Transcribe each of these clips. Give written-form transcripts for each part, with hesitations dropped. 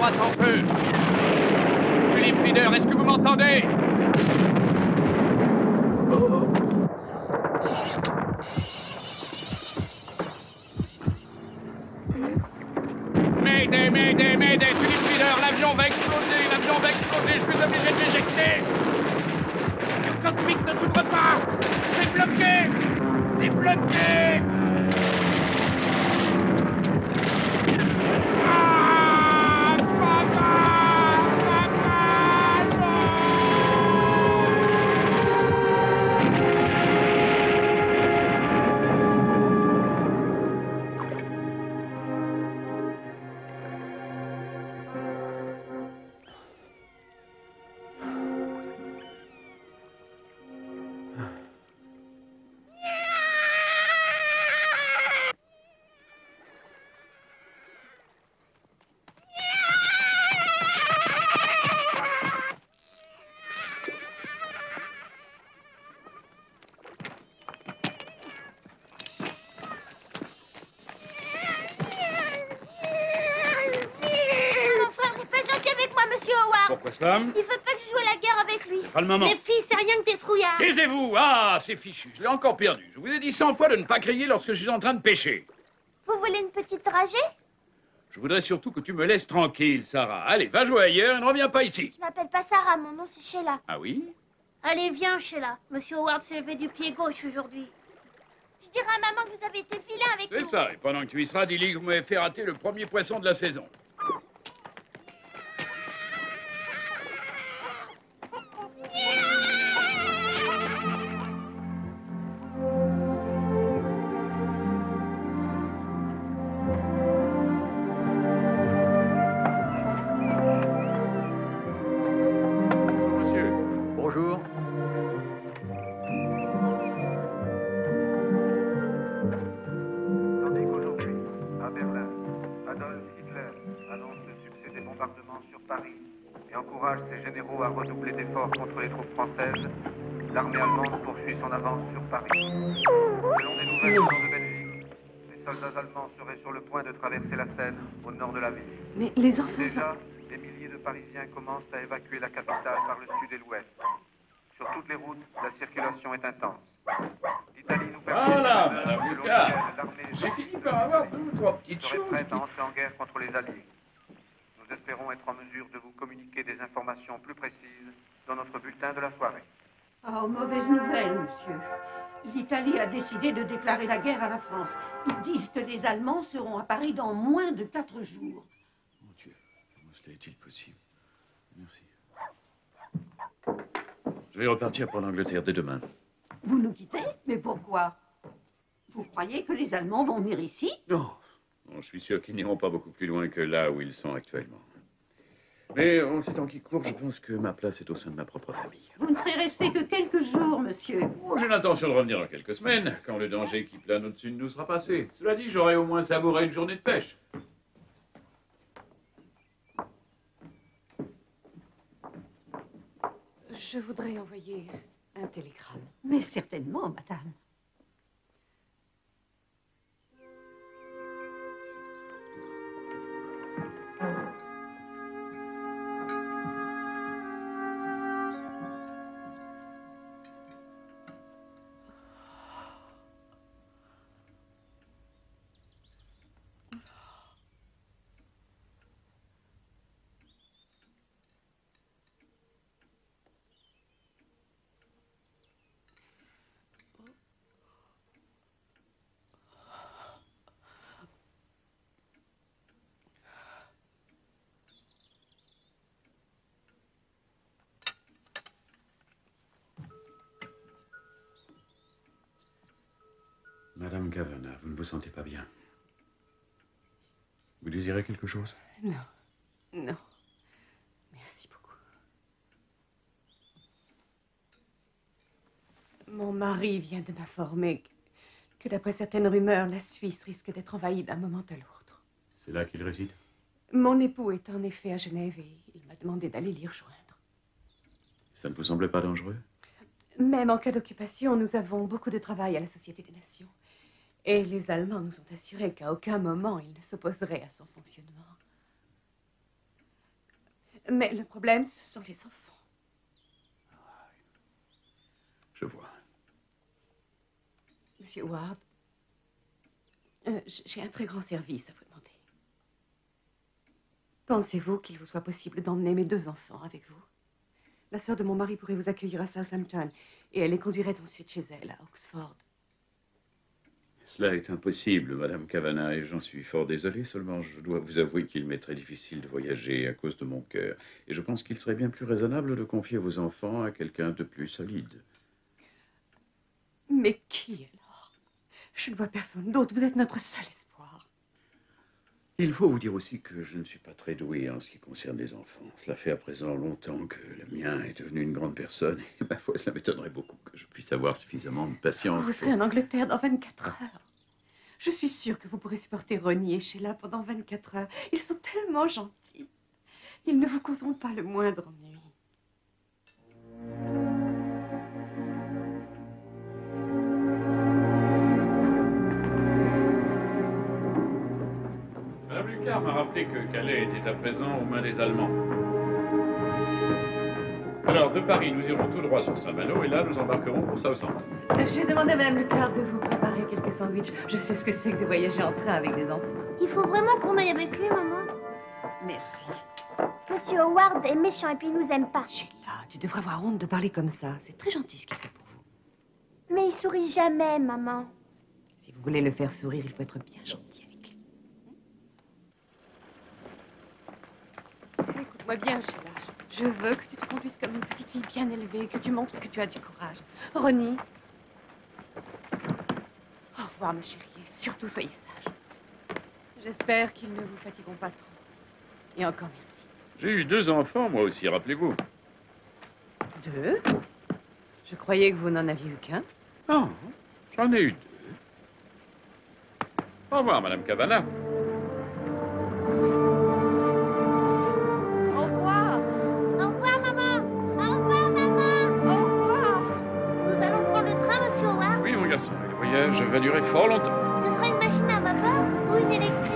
frégate en feu. Philippe Leader, est-ce que vous m'entendez? Mayday, mayday, mayday, Philippe Leader, l'avion va exploser, je suis obligé de l'éjecter. Le cockpit ne s'ouvre pas. C'est bloqué. C'est bloqué. Pourquoi cela? Il veut pas que je joue à la guerre avec lui. C'est pas le moment. Les filles, c'est rien que des trouillards. Taisez-vous! Ah, c'est fichu, je l'ai encore perdu. Je vous ai dit 100 fois de ne pas crier lorsque je suis en train de pêcher. Vous voulez une petite dragée? Je voudrais surtout que tu me laisses tranquille, Sarah. Allez, va jouer ailleurs et ne reviens pas ici. Je m'appelle pas Sarah, mon nom c'est Sheila. Ah oui? Allez, viens, Sheila. Monsieur Howard s'est levé du pied gauche aujourd'hui. Je dirai à maman que vous avez été vilain avec nous. C'est ça, et pendant que tu y seras, dis-lui que vous m'avez fait rater le premier poisson de la saison. Ses généraux à redoubler d'efforts contre les troupes françaises, l'armée allemande poursuit son avance sur Paris. Selon des nouvelles venant de Belgique, les soldats allemands seraient sur le point de traverser la Seine au nord de la ville. Mais les enfants... Déjà, des milliers de Parisiens commencent à évacuer la capitale par le sud et l'ouest. Sur toutes les routes, la circulation est intense. L'Italie nous permet... Voilà, Madame Lucas. J'ai fini par avoir deux ou trois petites choses. Serait prête à entrer en guerre contre les Alliés. Nous espérons être en mesure de vous communiquer des informations plus précises dans notre bulletin de la soirée. Oh, mauvaise nouvelle, monsieur. L'Italie a décidé de déclarer la guerre à la France. Ils disent que les Allemands seront à Paris dans moins de 4 jours. Mon Dieu, comment cela est-il possible? Merci. Je vais repartir pour l'Angleterre dès demain. Vous nous quittez? Mais pourquoi? Vous croyez que les Allemands vont venir ici? Non. Bon, je suis sûr qu'ils n'iront pas beaucoup plus loin que là où ils sont actuellement. Mais en ces temps qui courent, je pense que ma place est au sein de ma propre famille. Vous ne serez resté que quelques jours, monsieur. Oh, j'ai l'intention de revenir dans quelques semaines, quand le danger qui plane au-dessus de nous sera passé. Cela dit, j'aurai au moins savouré une journée de pêche. Je voudrais envoyer un télégramme. Mais certainement, madame. Madame Kavanagh, vous ne vous sentez pas bien. Vous désirez quelque chose? Non, non. Merci beaucoup. Mon mari vient de m'informer que d'après certaines rumeurs, la Suisse risque d'être envahie d'un moment à l'autre. C'est là qu'il réside? Mon époux est en effet à Genève et il m'a demandé d'aller l'y rejoindre. Ça ne vous semblait pas dangereux? Même en cas d'occupation, nous avons beaucoup de travail à la Société des Nations. Et les Allemands nous ont assuré qu'à aucun moment ils ne s'opposeraient à son fonctionnement. Mais le problème, ce sont les enfants. Je vois. Monsieur Ward, j'ai un très grand service à vous demander. Pensez-vous qu'il vous soit possible d'emmener mes 2 enfants avec vous? La sœur de mon mari pourrait vous accueillir à Southampton et elle les conduirait ensuite chez elle, à Oxford. Cela est impossible, Madame Kavanagh, et j'en suis fort désolé. Seulement, je dois vous avouer qu'il m'est très difficile de voyager à cause de mon cœur. Et je pense qu'il serait bien plus raisonnable de confier vos enfants à quelqu'un de plus solide. Mais qui alors? Je ne vois personne d'autre. Vous êtes notre seul espoir. Il faut vous dire aussi que je ne suis pas très doué en ce qui concerne les enfants. Cela fait à présent longtemps que le mien est devenu une grande personne. Et ma foi, cela m'étonnerait beaucoup que je puisse avoir suffisamment de patience. Vous serez en Angleterre dans 24 heures. Je suis sûre que vous pourrez supporter Ronnie et Sheila pendant 24 heures. Ils sont tellement gentils. Ils ne vous causeront pas le moindre ennui. Madame Lucas m'a rappelé que Calais était à présent aux mains des Allemands. Alors, de Paris, nous irons tout droit sur Saint-Malo et là, nous embarquerons pour Southampton. J'ai demandé à Mme Lucas de vous préparer quelques sandwichs. Je sais ce que c'est que de voyager en train avec des enfants. Il faut vraiment qu'on aille avec lui, maman. Merci. Monsieur Howard est méchant et puis il nous aime pas. Sheila, tu devrais avoir honte de parler comme ça. C'est très gentil ce qu'il fait pour vous. Mais il sourit jamais, maman. Si vous voulez le faire sourire, il faut être bien gentil avec lui. Écoute-moi bien, Sheila. Je veux que tu te conduises comme une petite fille bien élevée, que tu montres que tu as du courage. Ronnie. Au revoir, ma chérie. Et surtout, soyez sage. J'espère qu'ils ne vous fatigueront pas trop. Et encore merci. J'ai eu 2 enfants, moi aussi, rappelez-vous. 2? Je croyais que vous n'en aviez eu qu'un. Non, j'en ai eu 2. Au revoir, Madame Kavanagh. Au revoir. Au revoir, maman. Au revoir, maman. Au revoir. Nous allons prendre le train, monsieur Howard. Oui, mon garçon, le voyage va durer fort longtemps. Ce sera une machine à vapeur ou une électrique?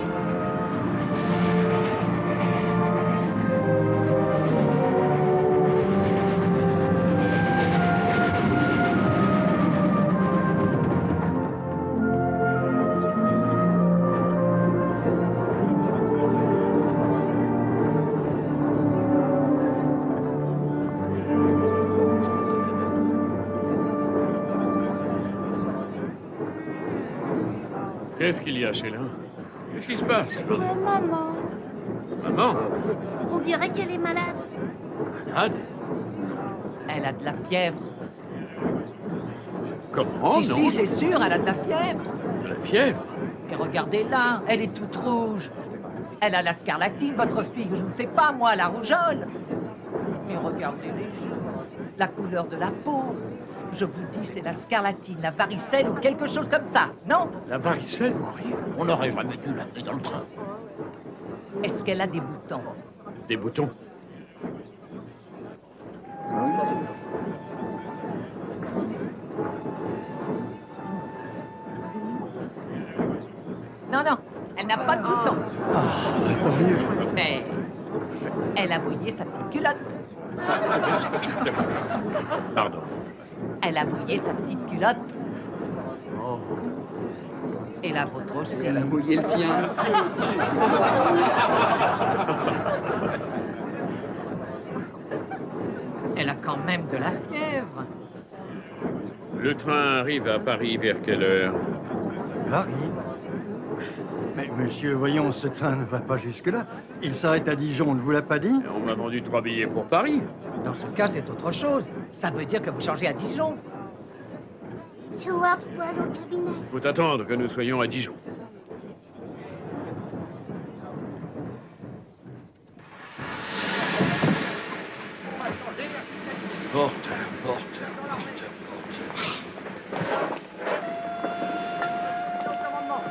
Qu'est-ce qu'il y a, Sheila? Qu'est-ce qui se passe? Maman. Maman? On dirait qu'elle est malade. Malade? Elle a de la fièvre. Comment, si, non? si, c'est sûr, elle a de la fièvre. De la fièvre? Et regardez-la, elle est toute rouge. Elle a la scarlatine, votre fille, je ne sais pas, moi, la rougeole. Mais regardez les joues, la couleur de la peau. Je vous dis, c'est la scarlatine, la varicelle ou quelque chose comme ça, non? La varicelle, vous croyez? On n'aurait jamais dû l'amener dans le train. Est-ce qu'elle a des boutons? Des boutons? Non, non, elle n'a pas de boutons. Ah, tant mieux. Mais elle a mouillé sa petite culotte. Pardon. Elle a mouillé sa petite culotte. Oh. Et la vôtre aussi. Elle a mouillé le sien. Elle a quand même de la fièvre. Le train arrive à Paris vers quelle heure? Paris? Mais monsieur, voyons, ce train ne va pas jusque-là. Il s'arrête à Dijon, on ne vous l'a pas dit? On m'a vendu 3 billets pour Paris. Dans ce cas, c'est autre chose. Ça veut dire que vous changez à Dijon. Monsieur Howard doit aller au cabinet. Il faut attendre que nous soyons à Dijon. Porte, porte, porte, porte.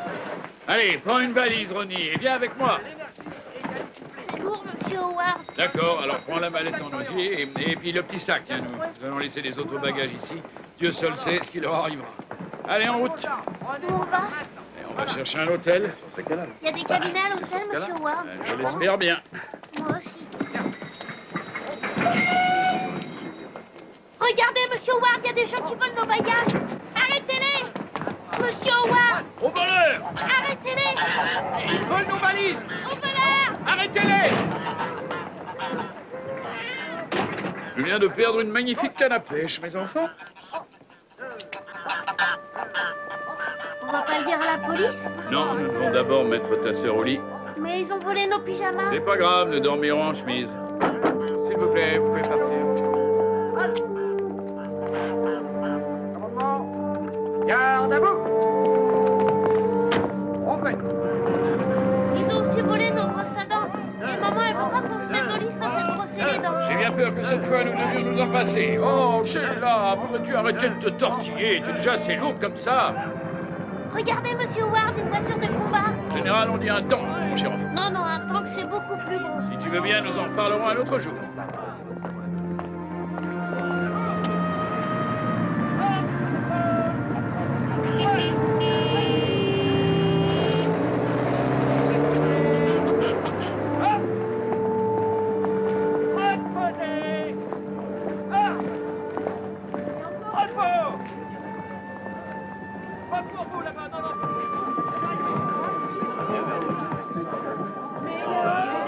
Allez, prends une valise, Ronnie, et viens avec moi. C'est lourd, monsieur Howard. D'accord, alors prends la mallette en osier et puis le petit sac. Hein, nous allons laisser les autres bagages ici. Dieu seul sait ce qui leur arrivera. Allez, en route. Où on va? Et on va chercher un hôtel. Il y a des cabinets à l'hôtel, monsieur Howard. Je l'espère bien. Moi aussi. Regardez, monsieur Howard, il y a des gens qui volent nos bagages. Arrêtez-les! Monsieur Howard! Au voleur! Arrêtez-les! Ils volent nos valises! Au voleur! Arrêtez-les! Je viens de perdre une magnifique canne à pêche, mes enfants. On va pas le dire à la police? Non, nous devons d'abord mettre ta sœur au lit. Mais ils ont volé nos pyjamas. C'est pas grave, nous dormirons en chemise. S'il vous plaît, vous pouvez partir. Garde à vous! Rompez! Ils ont aussi volé nos brosses à dents. Et maman, elle veut pas qu'on se mette au lit sans s'être brossé les dents. J'ai bien peur que cette fois nous devions nous en passer. Oh, Sheila, voudrais-tu arrêter de te tortiller? Tu es déjà assez lourde comme ça. Regardez, monsieur Howard, une voiture de combat. En général, on dit un tank, mon cher enfant. Non, non, un tank, c'est beaucoup plus gros. Si tu veux bien, nous en reparlerons un autre jour. Reposez! Ah! Repos! Pas pour vous là-bas, non, non.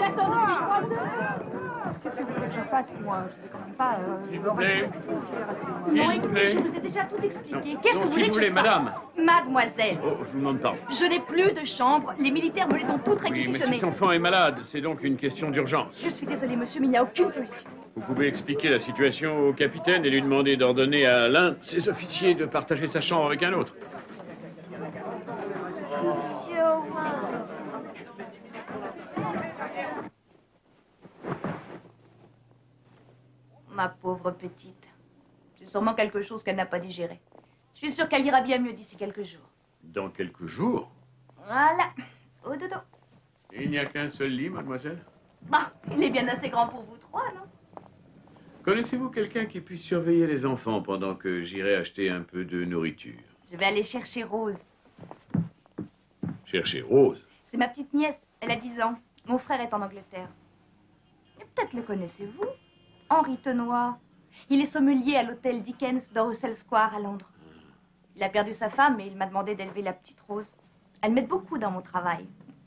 J'attends depuis 3 heures. Qu'est-ce que vous voulez que je fasse, moi? Je vais quand même pas... S'il vous plaît. Non, S'il vous écoutez, plaît. je vous ai déjà tout expliqué. Non. Qu'est-ce Non, que vous s'il voulez vous que plaît, je fasse? madame. Mademoiselle, Oh, je vous demande pardon. je n'ai plus de chambre. Les militaires me les ont toutes Oui, mais réquisitionnées. cet enfant est malade. C'est donc une question d'urgence. Je suis désolée, monsieur, mais il n'y a aucune solution. Vous pouvez expliquer la situation au capitaine et lui demander d'ordonner à l'un de ses officiers de partager sa chambre avec un autre. Monsieur Howard. Ma pauvre petite. C'est sûrement quelque chose qu'elle n'a pas digéré. Je suis sûre qu'elle ira bien mieux d'ici quelques jours. Dans quelques jours. Voilà, au dodo. Il n'y a qu'un seul lit, mademoiselle. Bah, il est bien assez grand pour vous trois, non? Connaissez-vous quelqu'un qui puisse surveiller les enfants pendant que j'irai acheter un peu de nourriture? Je vais aller chercher Rose. Chercher Rose. C'est ma petite nièce, elle a 10 ans. Mon frère est en Angleterre. Et peut-être le connaissez-vous? Henri Tenois. Il est sommelier à l'hôtel Dickens de Russell Square à Londres. Il a perdu sa femme et il m'a demandé d'élever la petite Rose. Elle m'aide beaucoup dans mon travail.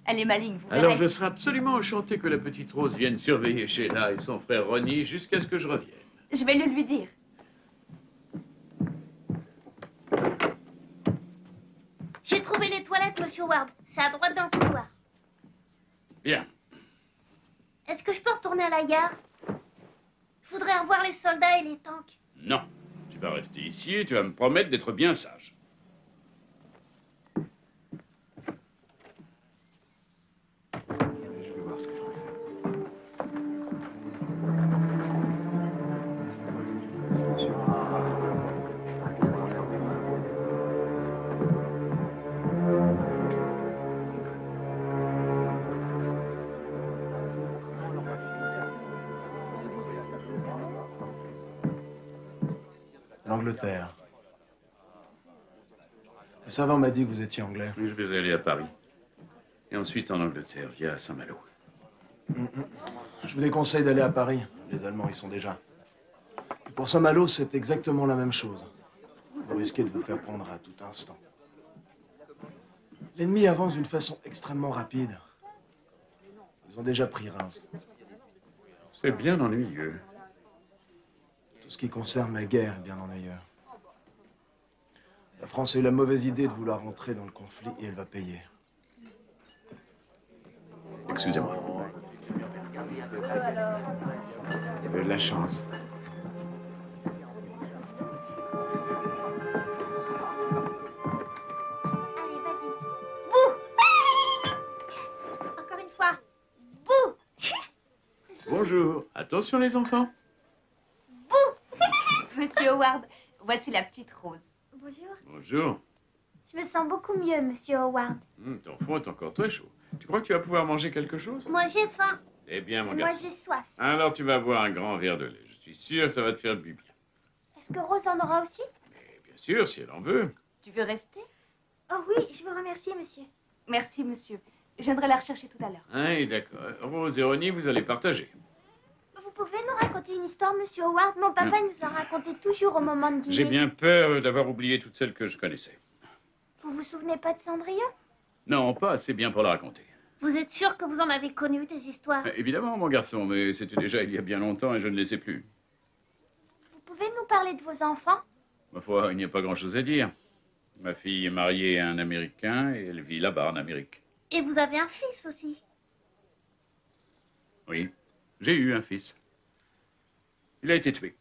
Elle est maligne, vous Alors verrez. je serai absolument enchanté que la petite Rose vienne surveiller Sheila et son frère Ronnie jusqu'à ce que je revienne. Je vais le lui dire. J'ai trouvé les toilettes, monsieur Howard. C'est à droite dans le couloir. Bien. Est-ce que je peux retourner à la gare? Je voudrais revoir les soldats et les tanks. Non. Tu vas rester ici et tu vas me promettre d'être bien sage. Je vais voir ce que je peux L'Angleterre. Le savant m'a dit que vous étiez anglais. Je vais aller à Paris. Et ensuite en Angleterre, via Saint-Malo. Je vous déconseille d'aller à Paris. Les Allemands y sont déjà. Et pour Saint-Malo, c'est exactement la même chose. Vous risquez de vous faire prendre à tout instant. L'ennemi avance d'une façon extrêmement rapide. Ils ont déjà pris Reims. C'est bien ennuyeux. Tout ce qui concerne la guerre est bien ennuyeux. La France a eu la mauvaise idée de vouloir rentrer dans le conflit et elle va payer. Excusez-moi. Il avait de la chance. Allez, vas-y. Bouh! Encore une fois. Bouh! Bonjour. Attention les enfants. Monsieur Howard, voici la petite Rose. Bonjour. Bonjour. Je me sens beaucoup mieux, monsieur Howard. Ton front est encore très chaud. Tu crois que tu vas pouvoir manger quelque chose? Moi, j'ai faim. Eh bien, mon Et moi, garçon. j'ai soif. Alors tu vas boire un grand verre de lait. Je suis sûr que ça va te faire du bien. Est-ce que Rose en aura aussi? Et bien sûr, si elle en veut. Tu veux rester? Oh oui, je vous remercie, monsieur. Merci, monsieur. Je viendrai la rechercher tout à l'heure. Ah, d'accord. Rose et Ronnie, vous allez partager. Vous pouvez nous raconter une histoire, monsieur Howard? Mon papa nous en racontait toujours au moment de dîner. J'ai bien peur d'avoir oublié toutes celles que je connaissais. Vous vous souvenez pas de Cendrillon? Non, pas assez bien pour la raconter. Vous êtes sûr que vous en avez connu des histoires? Évidemment, mon garçon, mais c'était déjà il y a bien longtemps et je ne les sais plus. Vous pouvez nous parler de vos enfants? Ma foi, il n'y a pas grand-chose à dire. Ma fille est mariée à un Américain et elle vit là-bas en Amérique. Et vous avez un fils aussi? Oui, j'ai eu un fils. Il a été tué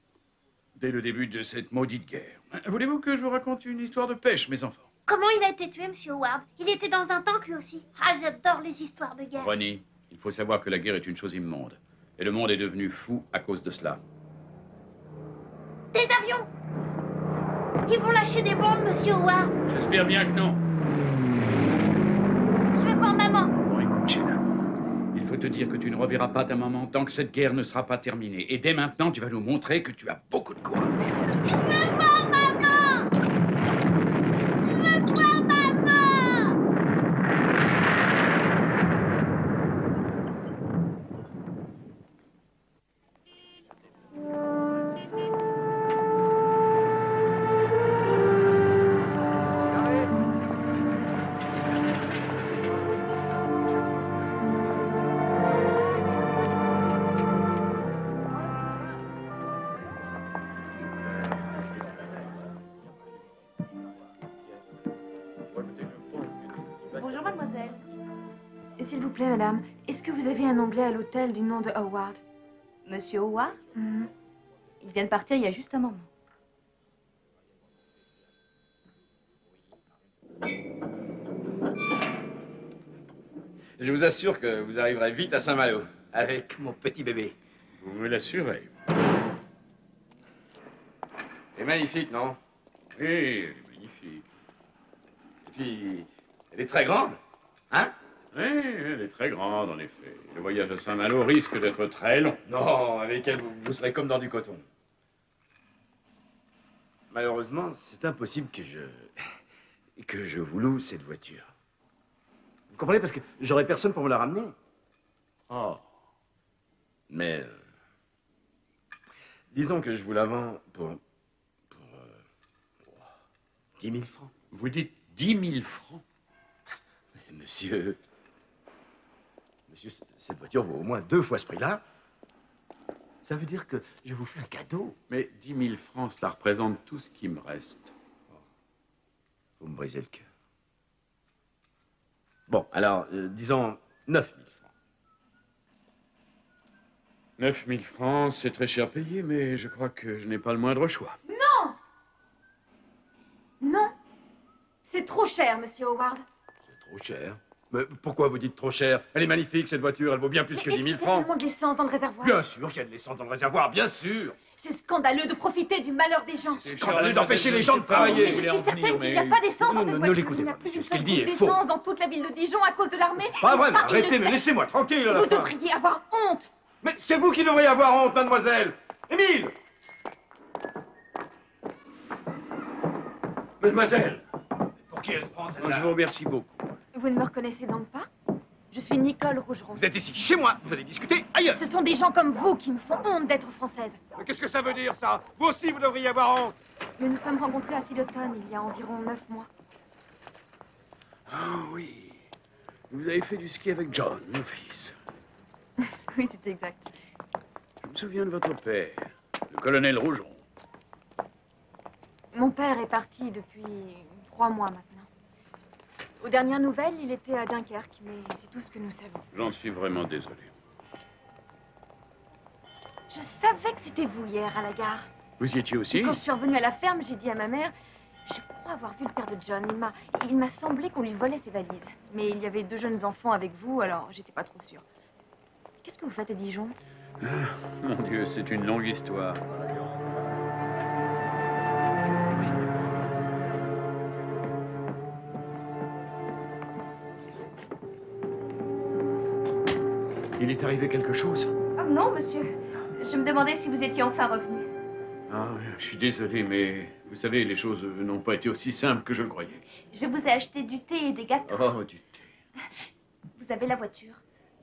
dès le début de cette maudite guerre. Voulez-vous que je vous raconte une histoire de pêche, mes enfants? Comment il a été tué, monsieur Howard? Il était dans un tank, lui aussi. Ah, j'adore les histoires de guerre. Ronnie, il faut savoir que la guerre est une chose immonde. Et le monde est devenu fou à cause de cela. Des avions! Ils vont lâcher des bombes, monsieur Howard. J'espère bien que non. Je vais voir maman. Bon, écoute, Sheila. Il faut te dire que tu ne reverras pas ta maman tant que cette guerre ne sera pas terminée. Et dès maintenant, tu vas nous montrer que tu as beaucoup de courage. Je veux voir maman! Je veux voir maman! Bonjour, mademoiselle. S'il vous plaît, madame, est-ce que vous avez un Anglais à l'hôtel du nom de Howard? Monsieur Howard? Il vient de partir il y a juste un moment. Je vous assure que vous arriverez vite à Saint-Malo, avec mon petit bébé. Vous me l'assurez. Elle est magnifique, non? Oui, elle est magnifique. Et puis, elle est très grande, hein? Oui, elle est très grande, en effet. Le voyage à Saint-Malo risque d'être très long. Non, avec elle, vous serez comme dans du coton. Malheureusement, c'est impossible que je vous loue cette voiture. Vous comprenez? Parce que j'aurais personne pour me la ramener. Oh. Mais, disons que je vous la vends pour 10 000 francs. Vous dites 10 000 francs? Mais monsieur, cette voiture vaut au moins 2 fois ce prix-là. Ça veut dire que je vous fais un cadeau. Mais 10 000 francs, cela représente tout ce qui me reste. Vous me brisez le cœur. Bon, alors, disons 9 000 francs. 9 000 francs, c'est très cher payé, mais je crois que je n'ai pas le moindre choix. Non! Non! C'est trop cher, monsieur Howard. C'est trop cher. Mais pourquoi vous dites trop cher? Elle est magnifique, cette voiture, elle vaut bien plus que 10 000 francs. Est-ce qu'il y a seulement de l'essence dans le réservoir? Bien sûr qu'il y a de l'essence dans le réservoir, bien sûr. C'est scandaleux de profiter du malheur des gens. C'est scandaleux d'empêcher les gens de travailler. Mais je suis certaine qu'il n'y a pas d'essence dans cette voiture. Ne l'écoutez pas, monsieur, ce qu'il dit est faux. D'essence dans toute la ville de Dijon à cause de l'armée. Pas vrai, mais arrêtez, mais laissez-moi tranquille à la Vous fin. devriez avoir honte. Mais c'est vous qui devriez avoir honte, mademoiselle. Émile! Mademoiselle! Pour qui elle se prend, Je celle-là? vous remercie beaucoup. Vous ne me reconnaissez donc pas? Je suis Nicole Rougeron. Vous êtes ici, chez moi, vous allez discuter ailleurs. Ce sont des gens comme vous qui me font honte d'être française. Mais qu'est-ce que ça veut dire, ça? Vous aussi, vous devriez avoir honte. Nous nous sommes rencontrés à Siloton il y a environ 9 mois. Ah oui. Vous avez fait du ski avec John, mon fils. Oui, c'est exact. Je me souviens de votre père, le colonel Rougeron. Mon père est parti depuis 3 mois maintenant. Aux dernières nouvelles, il était à Dunkerque, mais c'est tout ce que nous savons. J'en suis vraiment désolé. Je savais que c'était vous hier à la gare. Vous y étiez aussi? Quand je suis revenue à la ferme, j'ai dit à ma mère, je crois avoir vu le père de John. Il m'a semblé qu'on lui volait ses valises. Mais il y avait 2 jeunes enfants avec vous, alors j'étais pas trop sûre. Qu'est-ce que vous faites à Dijon? Ah, mon Dieu, c'est une longue histoire. Il est arrivé quelque chose? Ah non, monsieur. Je me demandais si vous étiez enfin revenu. Ah, je suis désolé, mais vous savez, les choses n'ont pas été aussi simples que je le croyais. Je vous ai acheté du thé et des gâteaux. Oh, du thé. Vous avez la voiture?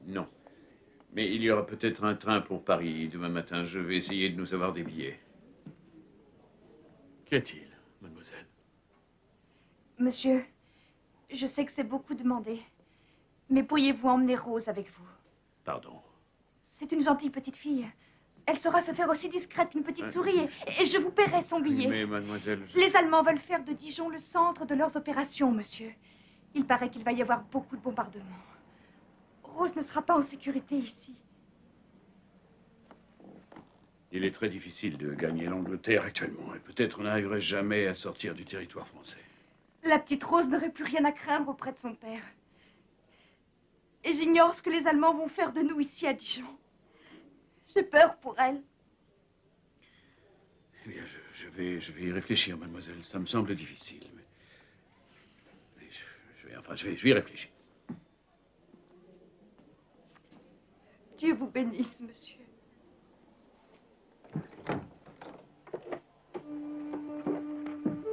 Non. Mais il y aura peut-être un train pour Paris demain matin. Je vais essayer de nous avoir des billets. Qu'y a-t-il, mademoiselle? Monsieur, je sais que c'est beaucoup demandé, mais pourriez-vous emmener Rose avec vous? Pardon. C'est une gentille petite fille. Elle saura se faire aussi discrète qu'une petite souris et je vous paierai son billet. Mais mademoiselle... Les Allemands veulent faire de Dijon le centre de leurs opérations, monsieur. Il paraît qu'il va y avoir beaucoup de bombardements. Rose ne sera pas en sécurité ici. Il est très difficile de gagner l'Angleterre actuellement. Et peut-être n'arriverait jamais à sortir du territoire français. La petite Rose n'aurait plus rien à craindre auprès de son père. Et j'ignore ce que les Allemands vont faire de nous ici à Dijon. J'ai peur pour elle. Eh bien, je vais y réfléchir, mademoiselle. Ça me semble difficile. Mais je vais y réfléchir. Dieu vous bénisse, monsieur.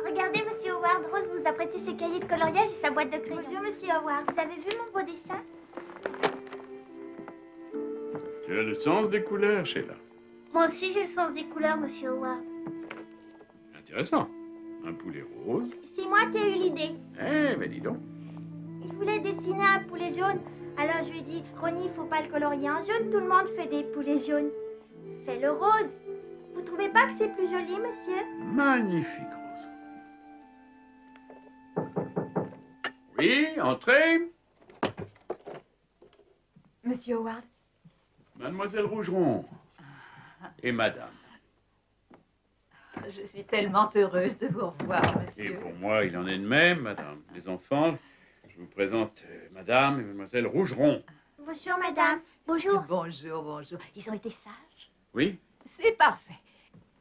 Regardez, monsieur Howard, Rose nous a prêté ses cahiers de coloriage et sa boîte de crayons. Bonjour, monsieur Howard. Vous avez vu mon beau dessin? Tu as le sens des couleurs, Sheila. Moi aussi, j'ai le sens des couleurs, monsieur Howard. Intéressant. Un poulet rose. C'est moi qui ai eu l'idée. Eh, ben dis donc. Il voulait dessiner un poulet jaune. Alors je lui ai dit, Ronnie, il faut pas le colorier en jaune. Tout le monde fait des poulets jaunes. Fais-le rose. Vous trouvez pas que c'est plus joli, monsieur? Magnifique, Rose. Oui, entrez. Monsieur Howard. Mademoiselle Rougeron. Et madame. Je suis tellement heureuse de vous revoir, monsieur. Et pour moi, il en est de même, madame. Les enfants, je vous présente madame et mademoiselle Rougeron. Bonjour, madame. Bonjour. Bonjour, bonjour. Ils ont été sages? Oui. C'est parfait.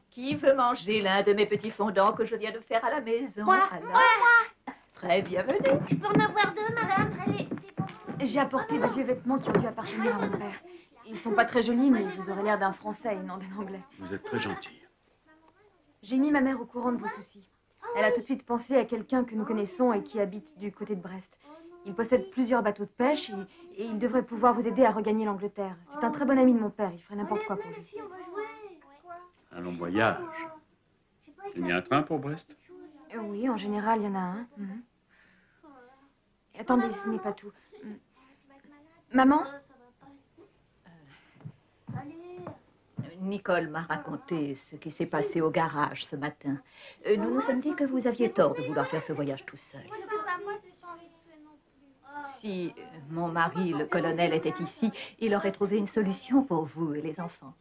Qui veut manger l'un de mes petits fondants que je viens de faire à la maison? Moi, alors? moi. Très bien, venez. Je peux en avoir deux, madame. J'ai apporté de vieux vêtements qui ont dû appartenir à mon père. Ils sont pas très jolis, mais vous aurez l'air d'un Français et non d'un Anglais. Vous êtes très gentille. J'ai mis ma mère au courant de vos soucis. Elle a tout de suite pensé à quelqu'un que nous connaissons et qui habite du côté de Brest. Il possède plusieurs bateaux de pêche et il devrait pouvoir vous aider à regagner l'Angleterre. C'est un très bon ami de mon père, il ferait n'importe quoi pour lui. Un long voyage. Il y a un train pour Brest? Oui, en général, il y en a un. Et attendez, ce n'est pas tout. Maman? Nicole m'a raconté ce qui s'est passé au garage ce matin. Nous nous sommes dit que vous aviez tort de vouloir faire ce voyage tout seul. Si mon mari, le colonel, était ici, il aurait trouvé une solution pour vous et les enfants.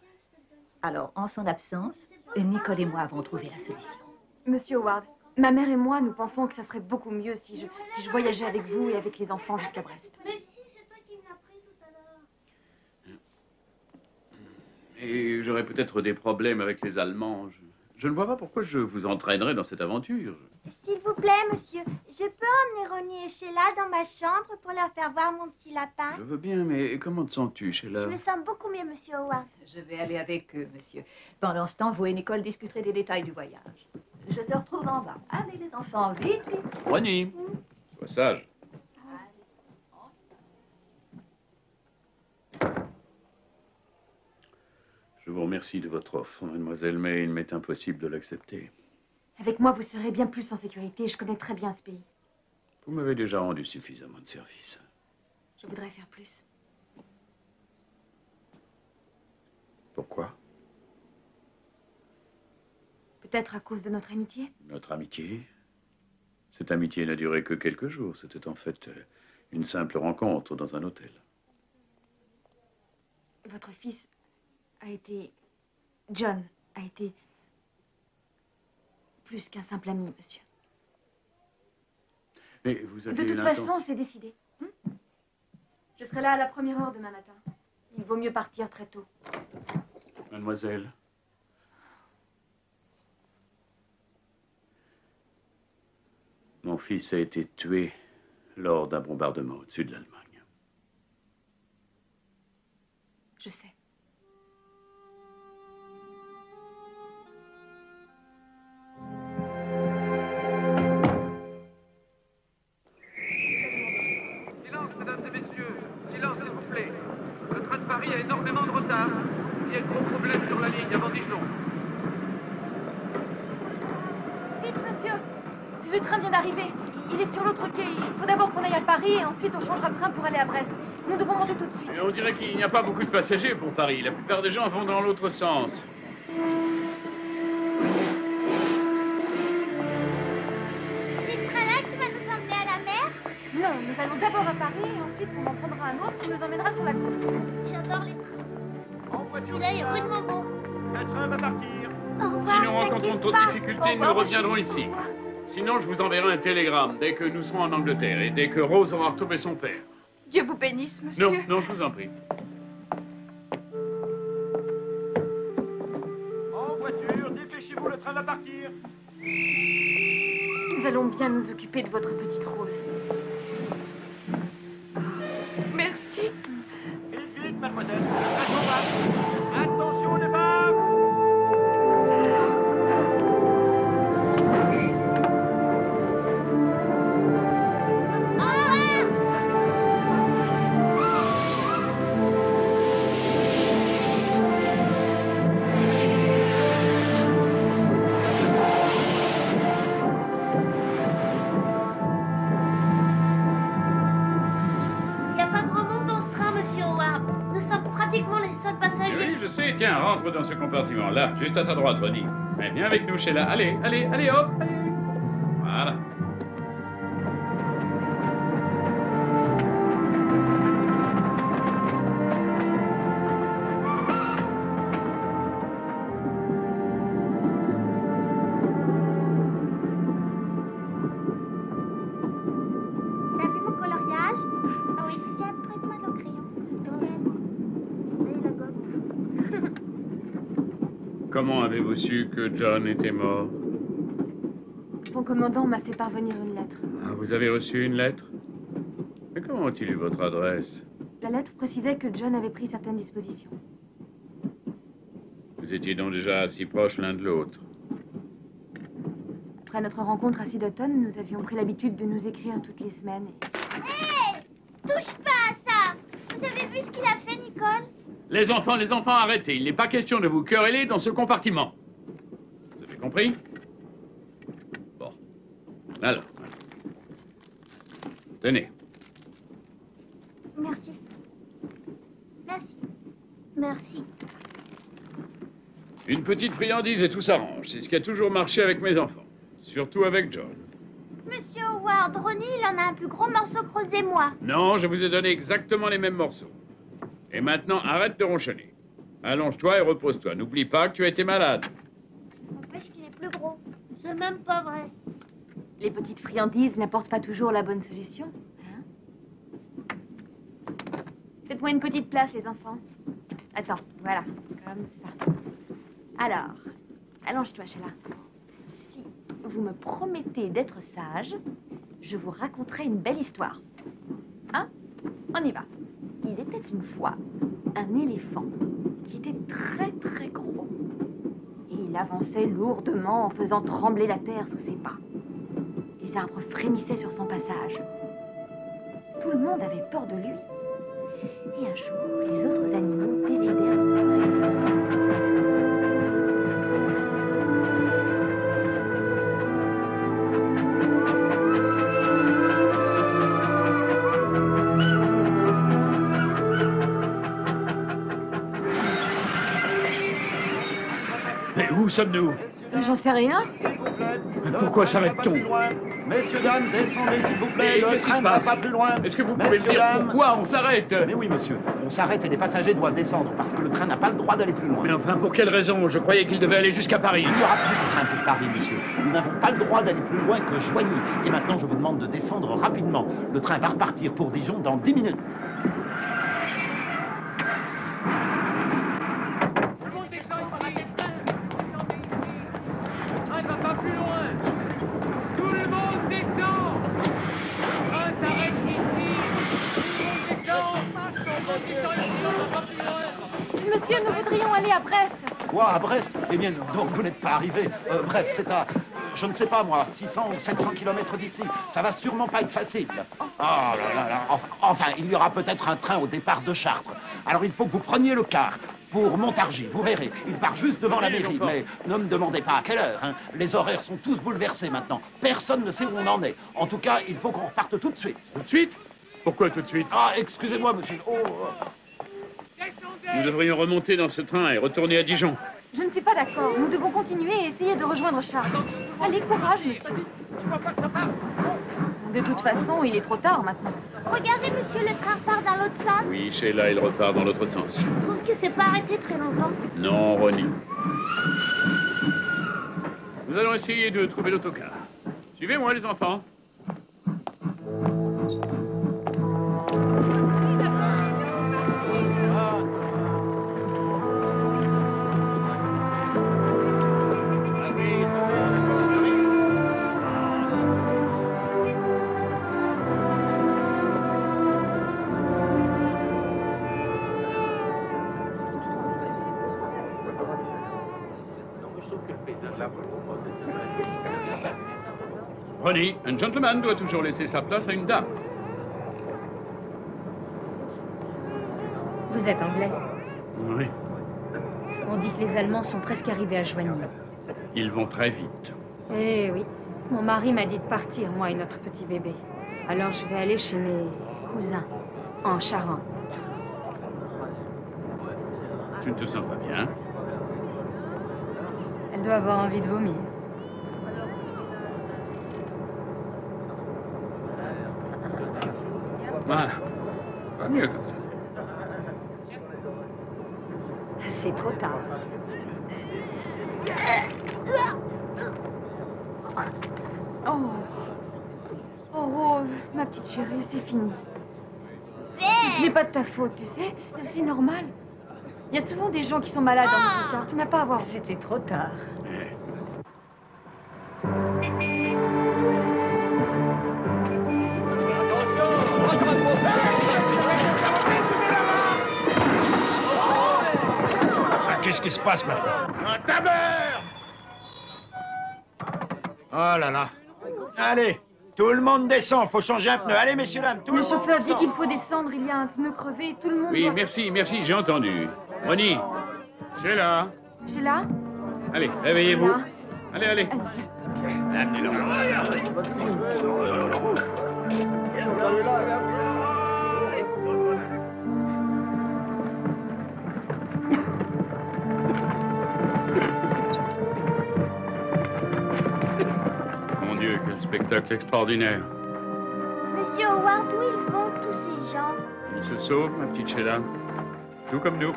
Alors, en son absence, Nicole et moi avons trouvé la solution. Monsieur Howard, ma mère et moi, nous pensons que ça serait beaucoup mieux si je voyageais avec vous et avec les enfants jusqu'à Brest. Mais si, c'est toi qui me l'as pris tout à l'heure. Et j'aurais peut-être des problèmes avec les Allemands. Je ne vois pas pourquoi je vous entraînerais dans cette aventure. S'il vous plaît, monsieur, je peux emmener Ronnie et Sheila dans ma chambre pour leur faire voir mon petit lapin? Je veux bien, mais comment te sens-tu, Sheila? Je me sens beaucoup mieux, monsieur Howard. Je vais aller avec eux, monsieur. Pendant ce temps, vous et Nicole discuterez des détails du voyage. Je te retrouve en bas. Allez, les enfants, vite, vite. Ronnie, sois sage. Je vous remercie de votre offre, mademoiselle, mais il m'est impossible de l'accepter. Avec moi, vous serez bien plus en sécurité. Je connais très bien ce pays. Vous m'avez déjà rendu suffisamment de service. Je voudrais faire plus. Pourquoi? Peut-être à cause de notre amitié? Notre amitié? Cette amitié n'a duré que quelques jours. C'était en fait une simple rencontre dans un hôtel. Votre fils a été... John a été... plus qu'un simple ami, monsieur. Mais vous aviez De toute façon, c'est décidé. Je serai là à la première heure demain matin. Il vaut mieux partir très tôt. Mademoiselle. Mon fils a été tué lors d'un bombardement au-dessus de l'Allemagne. Je sais. Silence, mesdames et messieurs. Silence, s'il vous plaît. Le train de Paris a énormément Monsieur, le train vient d'arriver. Il est sur l'autre quai. Il faut d'abord qu'on aille à Paris et ensuite on changera de train pour aller à Brest. Nous devons monter tout de suite. Et on dirait qu'il n'y a pas beaucoup de passagers pour Paris. La plupart des gens vont dans l'autre sens. C'est ce train-là qui va nous emmener à la mer? Non, nous allons d'abord à Paris et ensuite on en prendra un autre qui nous emmènera sur la côte. J'adore les trains. Celui-là est vraiment beau. Le train va partir. Si nous rencontrons trop de difficultés, nous reviendrons ici. Sinon, je vous enverrai un télégramme dès que nous serons en Angleterre et dès que Rose aura retrouvé son père. Dieu vous bénisse, monsieur. Non, non, je vous en prie. En voiture, dépêchez-vous, le train va partir. Nous allons bien nous occuper de votre petite Rose. Merci. Vite, vite, mademoiselle. Le train s'en va. Attention au départ. Tiens, rentre dans ce compartiment-là, juste à ta droite, Ronnie. Mais viens avec nous, Sheila. Allez, allez, allez, hop, allez. Voilà. T'as vu mon coloriage? Ah oui, tiens, prête-moi le crayon. Allez, la gomme. Comment avez-vous su que John était mort? Son commandant m'a fait parvenir une lettre. Ah, vous avez reçu une lettre? Mais comment ont-ils eu votre adresse? La lettre précisait que John avait pris certaines dispositions. Vous étiez donc déjà si proches l'un de l'autre. Après notre rencontre à Sidoton, nous avions pris l'habitude de nous écrire toutes les semaines. Hé! Touche pas à ça! Vous avez vu ce qu'il a fait, Nicole? Les enfants, arrêtez. Il n'est pas question de vous quereller dans ce compartiment. Vous avez compris? Bon. Alors. Tenez. Merci. Merci. Merci. Une petite friandise et tout s'arrange. C'est ce qui a toujours marché avec mes enfants. Surtout avec John. Monsieur Howard, Ronnie, il en a un plus gros morceau que Rose et moi. Non, je vous ai donné exactement les mêmes morceaux. Et maintenant, arrête de ronchonner. Allonge-toi et repose-toi. N'oublie pas que tu as été malade. N'empêche qu'il est plus gros. C'est même pas vrai. Les petites friandises n'apportent pas toujours la bonne solution. Hein? Faites-moi une petite place, les enfants. Attends, voilà, comme ça. Alors, allonge-toi, Sheila. Si vous me promettez d'être sage, je vous raconterai une belle histoire. Hein? On y va. Il était une fois un éléphant qui était très très gros. Et il avançait lourdement en faisant trembler la terre sous ses pas. Les arbres frémissaient sur son passage. Tout le monde avait peur de lui. Et un jour, les autres animaux décidèrent de se réunir. Mais où sommes-nous? J'en sais rien. Pourquoi s'arrête-t-on? Messieurs, dames, descendez s'il vous plaît. Mais Le qu'est-ce qui train se ne va passe? pas plus loin. Est-ce que vous pouvez me Messieurs, dire dames. pourquoi on s'arrête? Mais oui, monsieur, on s'arrête et les passagers doivent descendre parce que le train n'a pas le droit d'aller plus loin. Mais enfin, pour quelle raison? Je croyais qu'il devait aller jusqu'à Paris. Il n'y aura plus de train pour Paris, monsieur. Nous n'avons pas le droit d'aller plus loin que Joigny. Et maintenant, je vous demande de descendre rapidement. Le train va repartir pour Dijon dans 10 minutes. Monsieur, nous voudrions aller à Brest. Quoi, à Brest? Eh bien, donc vous n'êtes pas arrivé. Brest, c'est à, je ne sais pas moi, 600 ou 700 kilomètres d'ici. Ça va sûrement pas être facile. Oh là là là. Enfin, il y aura peut-être un train au départ de Chartres. Alors il faut que vous preniez le car. pour Montargis, vous verrez. Il part juste devant la mairie, mais ne me demandez pas à quelle heure. Hein. Les horaires sont tous bouleversés maintenant. Personne ne sait où on en est. En tout cas, il faut qu'on reparte tout de suite. Tout de suite? Pourquoi tout de suite? Ah, excusez-moi, monsieur. Oh. Nous devrions remonter dans ce train et retourner à Dijon. Je ne suis pas d'accord. Nous devons continuer et essayer de rejoindre Charles. Allez, courage, monsieur. De toute façon, il est trop tard maintenant. Regardez, monsieur, le train part dans l'autre sens. Oui, Sheila, il repart dans l'autre sens. Je trouve que c'est pas arrêté très longtemps. Non, Ronnie. Nous allons essayer de trouver l'autocar. Suivez-moi, les enfants. Ronnie, un gentleman doit toujours laisser sa place à une dame. Vous êtes anglais. Oui. On dit que les Allemands sont presque arrivés à Joigny. Ils vont très vite. Eh oui. Mon mari m'a dit de partir, moi et notre petit bébé. Alors je vais aller chez mes cousins, en Charente. Tu ne te sens pas bien? Elle doit avoir envie de vomir. Voilà. Pas mieux comme ça. C'est trop tard. Oh. Oh, Rose, ma petite chérie, c'est fini. Ce n'est pas de ta faute, tu sais. C'est normal. Il y a souvent des gens qui sont malades en autocar. Tu n'as pas à voir. C'était trop tard. Qu'est-ce qui se passe maintenant? Un tabeur! Oh là là. Allez, tout le monde descend, faut changer un pneu. Allez, messieurs, dames, tout Le le monde chauffeur dit descend. qu'il faut descendre, il y a un pneu crevé, tout le monde Oui, doit... merci, merci, j'ai entendu. Ronnie, Sheila. Sheila? Allez, réveillez-vous. Sheila. Allez, allez. Amenez-le. Mon Dieu, quel spectacle extraordinaire. Monsieur Howard, où ils vont, tous ces gens? Ils se sauvent, ma petite Sheila. Tout comme nous.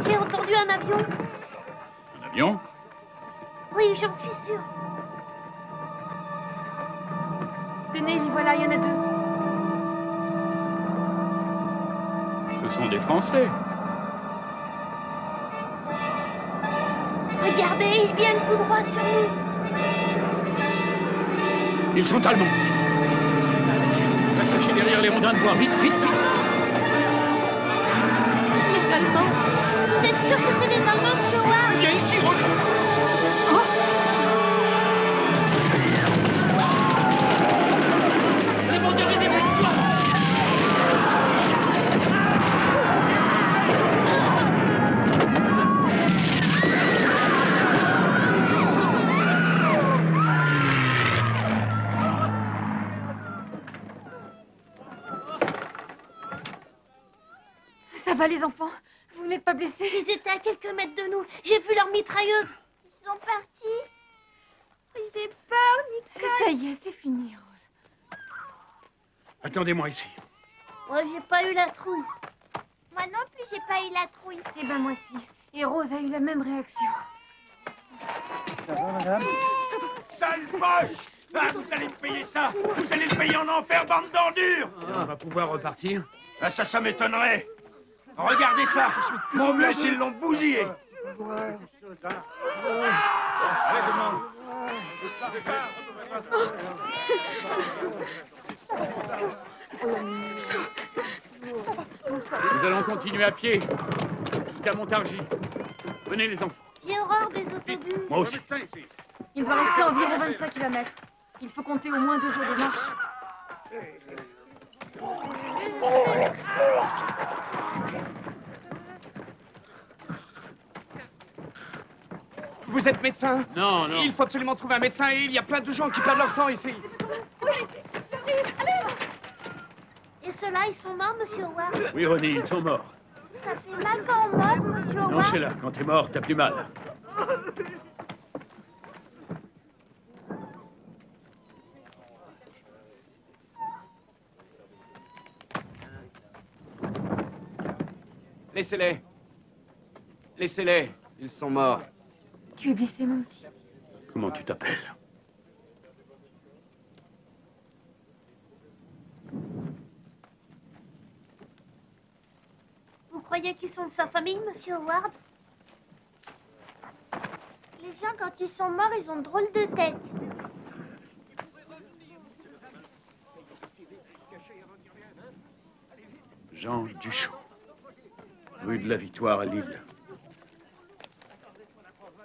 J'ai entendu un avion. Un avion? Oui, j'en suis sûre. Tenez, les voilà, il y en a deux. Ce sont des Français. Regardez, ils viennent tout droit sur nous. Ils sont allemands. Va chercher derrière les rondins de bois. Vite, vite, vite. Les Allemands. Vous êtes sûr que c'est des Allemands, monsieur Howard? Viens ici, Ronnie. Ils vont devenir des bestioles! Ça va, les enfants? Vous n'êtes pas blessés? Ils étaient à quelques mètres de nous. J'ai vu leur mitrailleuse. Ils sont partis. J'ai peur, Nicole. Ça y est, c'est fini, Rose. Attendez-moi ici. Moi, j'ai pas eu la trouille. Moi non plus, j'ai pas eu la trouille. Eh ben, moi si. Et Rose a eu la même réaction. Ça va, madame? Sale moche! Ah, vous allez me payer ça! Vous allez le payer en enfer, bande d'ordures! On va pouvoir repartir? Ah, ça m'étonnerait! Regardez ça! Mon bus, ils l'ont bousillé! Nous allons continuer à pied jusqu'à Montargis. Venez, les enfants. J'ai horreur des autobus. Moi aussi. Il doit rester environ 25 km. Il faut compter au moins 2 jours de marche. Vous êtes médecin? Non, non. Il faut absolument trouver un médecin et il y a plein de gens qui perdent leur sang ici. Oui, j'arrive, allez. Et ceux-là, ils sont morts, monsieur Howard? Oui, Ronnie, ils sont morts. Ça fait mal quand on meurt, monsieur Non, Howard? Sheila, quand t'es mort, t'as plus mal. Laissez-les. Laissez-les. Ils sont morts. Tu es blessé, mon petit. Comment tu t'appelles? Vous croyez qu'ils sont de sa famille, monsieur Howard? Les gens, quand ils sont morts, ils ont de drôles de tête. Jean Duchot. Rue de la Victoire à Lille.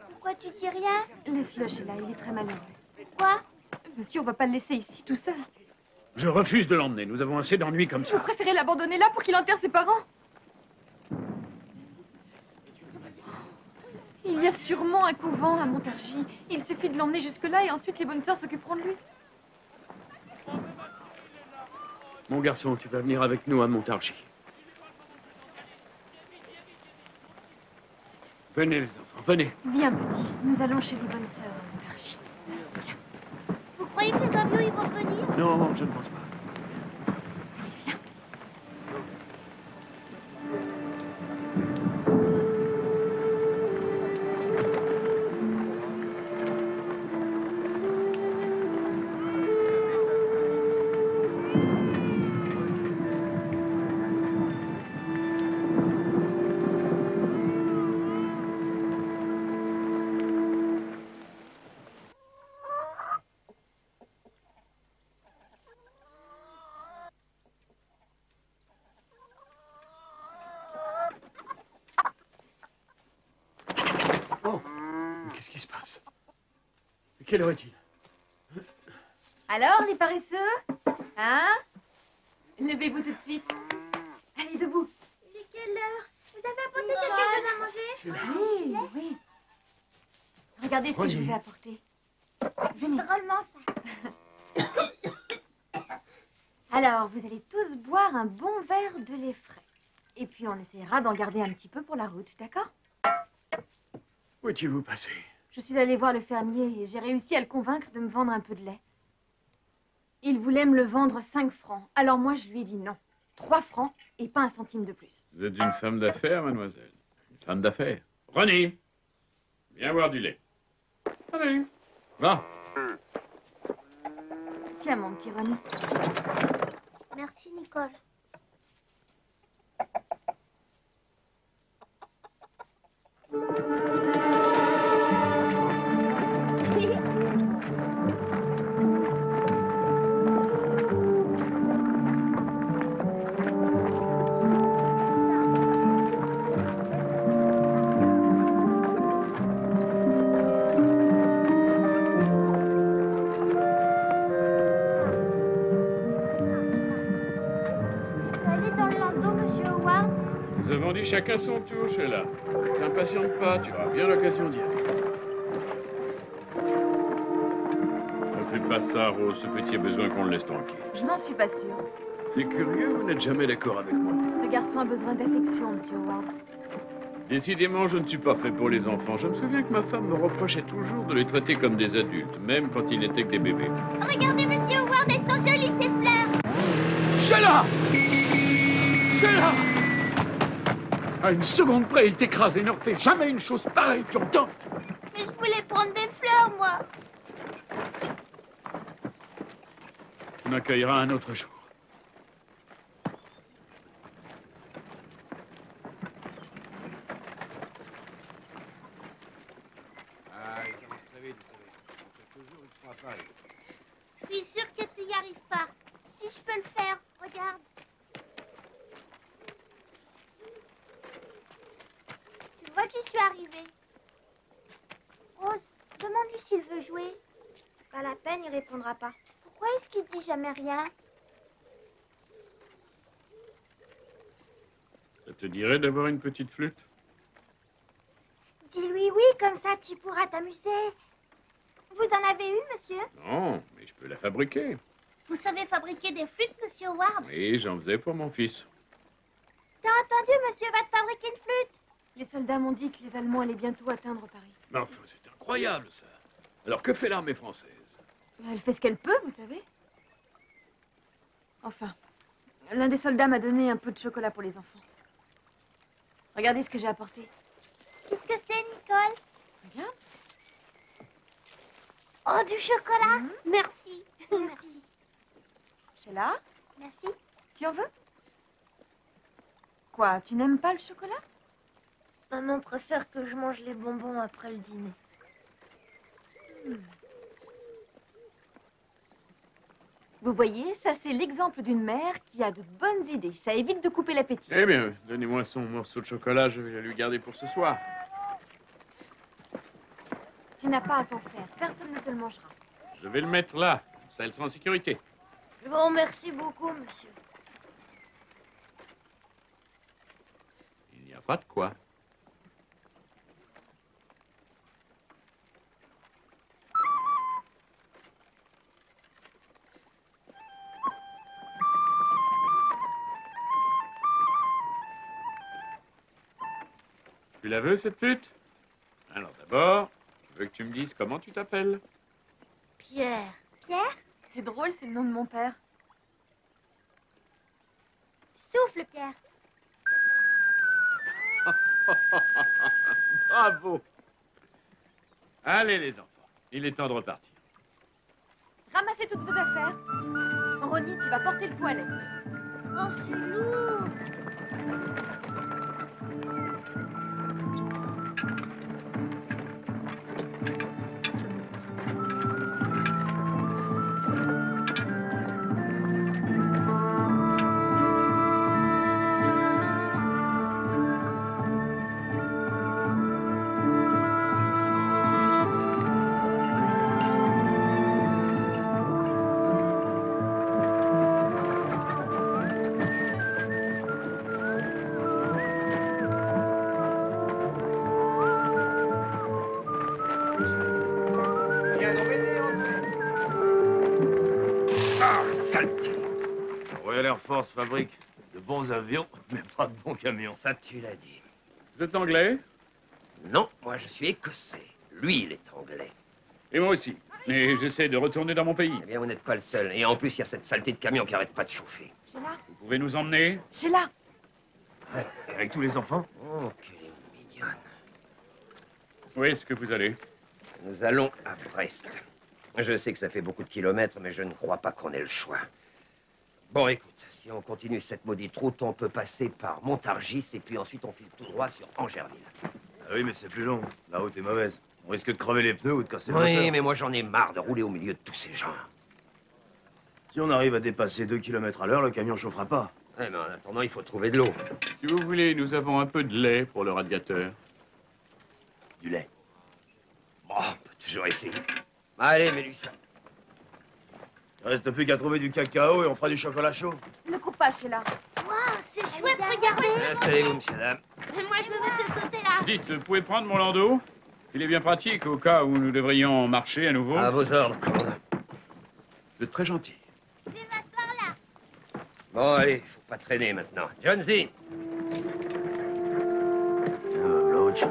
Pourquoi tu dis rien? Laisse-le, Sheila, il est très malheureux. Quoi? Monsieur, on va pas le laisser ici tout seul. Je refuse de l'emmener. Nous avons assez d'ennuis comme Vous ça. préférez l'abandonner là pour qu'il enterre ses parents? Il y a sûrement un couvent à Montargis. Il suffit de l'emmener jusque-là et ensuite les bonnes sœurs s'occuperont de lui. Mon garçon, tu vas venir avec nous à Montargis. Venez, les enfants, venez. Viens, petit. Nous allons chez les bonnes sœurs à Montargis. Viens. Vous croyez que les avions, ils vont venir? Non, je ne pense pas. Qu'est-ce qui se passe? Quelle heure est-il? Alors, les paresseux? Hein? Levez-vous tout de suite. Allez, debout. Il est quelle heure? Vous avez apporté quelque chose à manger? Oui, oui. Regardez ce que je vous ai apporté. C'est drôlement ça. Alors, vous allez tous boire un bon verre de lait frais. Et puis, on essaiera d'en garder un petit peu pour la route, d'accord? Où étiez-vous passé? Je suis allée voir le fermier et j'ai réussi à le convaincre de me vendre un peu de lait. Il voulait me le vendre 5 francs. Alors moi, je lui ai dit non. 3 francs et pas un centime de plus. Vous êtes une femme d'affaires, mademoiselle. Une femme d'affaires. Ronnie, viens boire du lait. Allez, va. Tiens, mon petit Ronnie. Merci, Nicole. Chacun son tour, Sheila. T'impatiente pas, tu auras bien l'occasion d'y aller. Ne fais pas ça, Rose. Ce petit a besoin qu'on le laisse tranquille. Je n'en suis pas sûre. C'est curieux, vous n'êtes jamais d'accord avec moi. Ce garçon a besoin d'affection, monsieur Howard. Décidément, je ne suis pas fait pour les enfants. Je me souviens que ma femme me reprochait toujours de les traiter comme des adultes, même quand ils n'étaient que des bébés. Regardez, monsieur Howard, elles sont jolies, ces fleurs. Sheila! Sheila! À une seconde près, il t'écrase et ne refait jamais une chose pareille, tu entends? Mais je voulais prendre des fleurs, moi. Tu m'accueilleras un autre jour. Ah, il s'avance très vite, vous savez. En quelques jours, il sera à Paris. Je suis sûre que tu n'y arrives pas. Si je peux le faire, regarde. Tu vois que j'y suis arrivée. Rose, demande-lui s'il veut jouer. C'est pas la peine, il répondra pas. Pourquoi est-ce qu'il dit jamais rien? Ça te dirait d'avoir une petite flûte? Dis-lui oui, comme ça tu pourras t'amuser. Vous en avez une, monsieur? Non, mais je peux la fabriquer. Vous savez fabriquer des flûtes, monsieur Ward? Oui, j'en faisais pour mon fils. T'as entendu, monsieur va te fabriquer une flûte? Les soldats m'ont dit que les Allemands allaient bientôt atteindre Paris. Mais enfin, c'est incroyable, ça. Alors, que fait l'armée française? Elle fait ce qu'elle peut, vous savez. Enfin, l'un des soldats m'a donné un peu de chocolat pour les enfants. Regardez ce que j'ai apporté. Qu'est-ce que c'est, Nicole? Regarde. Oh, du chocolat. Merci. Merci. Sheila, Merci. tu en veux? Quoi, tu n'aimes pas le chocolat? Maman préfère que je mange les bonbons après le dîner. Vous voyez, ça c'est l'exemple d'une mère qui a de bonnes idées. Ça évite de couper l'appétit. Eh bien, donnez-moi son morceau de chocolat, je vais la lui garder pour ce soir. Tu n'as pas à t'en faire. Personne ne te le mangera. Je vais le mettre là, ça elle sera en sécurité. Bon, merci beaucoup, monsieur. Il n'y a pas de quoi. Tu la veux, cette flûte? Alors d'abord, je veux que tu me dises comment tu t'appelles. Pierre. Pierre? C'est drôle, c'est le nom de mon père. Souffle, Pierre. Bravo. Allez, les enfants, il est temps de repartir. Ramassez toutes vos affaires. Ronnie, tu vas porter le poêlet. Oh, c'est lourd. Royal Air Force fabrique de bons avions, mais pas de bons camions. Ça, tu l'as dit. Vous êtes anglais? Non, moi je suis écossais. Lui, il est anglais. Et moi aussi. Mais j'essaie de retourner dans mon pays. Eh bien, vous n'êtes pas le seul. Et en plus, il y a cette saleté de camion qui arrête pas de chauffer. Sheila. Vous pouvez nous emmener? Sheila. Ouais, avec tous les enfants? Oh, qu'elle est mignonne. Où est-ce que vous allez? Nous allons à Brest. Je sais que ça fait beaucoup de kilomètres, mais je ne crois pas qu'on ait le choix. Bon, écoute, si on continue cette maudite route, on peut passer par Montargis et puis ensuite on file tout droit sur Angerville. Ah oui, mais c'est plus long. La route est mauvaise. On risque de crever les pneus ou de casser le moteur. Oui, mais moi j'en ai marre de rouler au milieu de tous ces gens. Si on arrive à dépasser 2 km à l'heure, le camion chauffera pas. Ouais, mais en attendant, il faut trouver de l'eau. Si vous voulez, nous avons un peu de lait pour le radiateur. Du lait. Bon, on peut toujours essayer. Allez, Mélissa. Il reste plus qu'à trouver du cacao et on fera du chocolat chaud. Ne cours pas, Sheila. Waouh, c'est chouette, regardez. Installez-vous, monsieur, dame. Mais moi, je me mets de ce côté-là. Dites, vous pouvez prendre mon landau? Il est bien pratique au cas où nous devrions marcher à nouveau. À vos ordres, commandant. Vous êtes très gentil. Je vais m'asseoir là. Bon, allez, faut pas traîner maintenant. Jonesy. L'autre.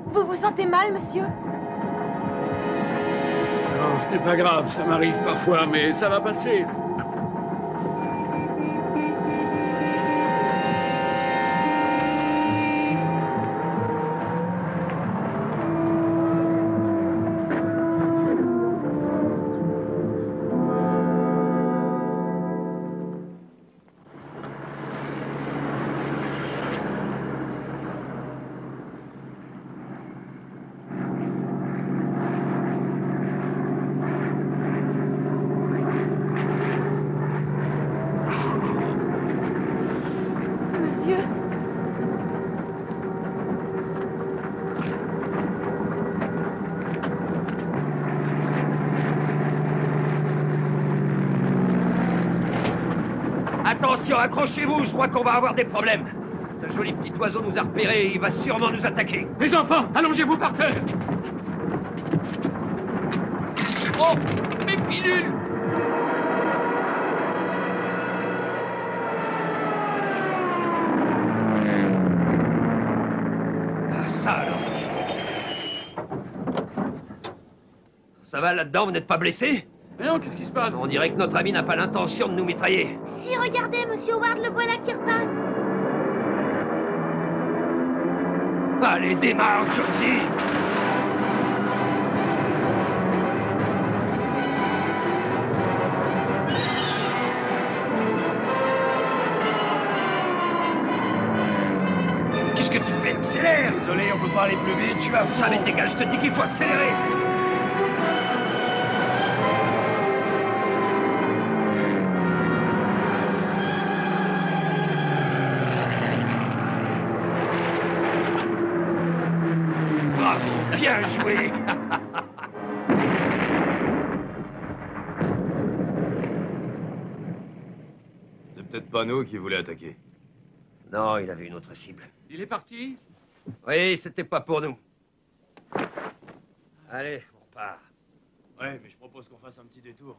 Vous vous sentez mal, monsieur? Non, ce n'est pas grave, ça m'arrive parfois, mais ça va passer. Attention, accrochez-vous, je crois qu'on va avoir des problèmes. Ce joli petit oiseau nous a repérés et il va sûrement nous attaquer. Les enfants, allongez-vous par terre. Oh, mes pilules! Ah, ça alors. Ça va là-dedans, vous n'êtes pas blessé? Mais non, qu'est-ce qui se passe? On dirait que notre ami n'a pas l'intention de nous mitrailler. Si, regardez, Monsieur Howard, le voilà qui repasse. Allez, démarre, je vous dis. Qu'est-ce que tu fais? Accélère! Désolé, on peut pas aller plus vite, je suis à fond. Ça m'est égal, je te dis qu'il faut accélérer. Bravo, bien joué. C'est peut-être pas nous qui voulait attaquer. Non, il avait une autre cible. Il est parti? Oui, c'était pas pour nous. Allez, on repart. Ouais, mais je propose qu'on fasse un petit détour.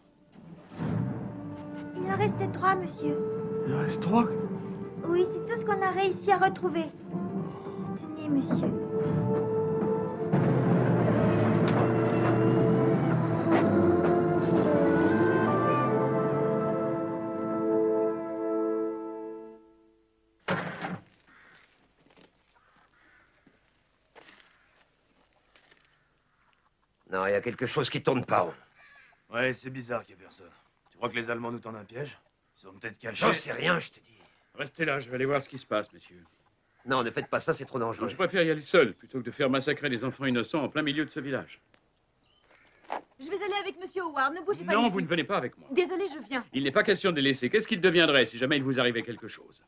Il en restait 3, monsieur. Il en reste 3? Oui, c'est tout ce qu'on a réussi à retrouver. Tenez, monsieur. Non, il y a quelque chose qui tourne pas rond. Ouais, c'est bizarre qu'il y ait personne. Tu crois que les Allemands nous tendent un piège? Ils ont peut-être caché... J'en sais rien, je te dis. Restez là, je vais aller voir ce qui se passe, messieurs. Non, ne faites pas ça, c'est trop dangereux. Je préfère y aller seul, plutôt que de faire massacrer des enfants innocents en plein milieu de ce village. Je vais aller avec Monsieur Howard, ne bougez pas Non, d'ici. vous ne venez pas avec moi. Désolée, je viens. Il n'est pas question de les laisser. Qu'est-ce qu'il deviendrait si jamais il vous arrivait quelque chose?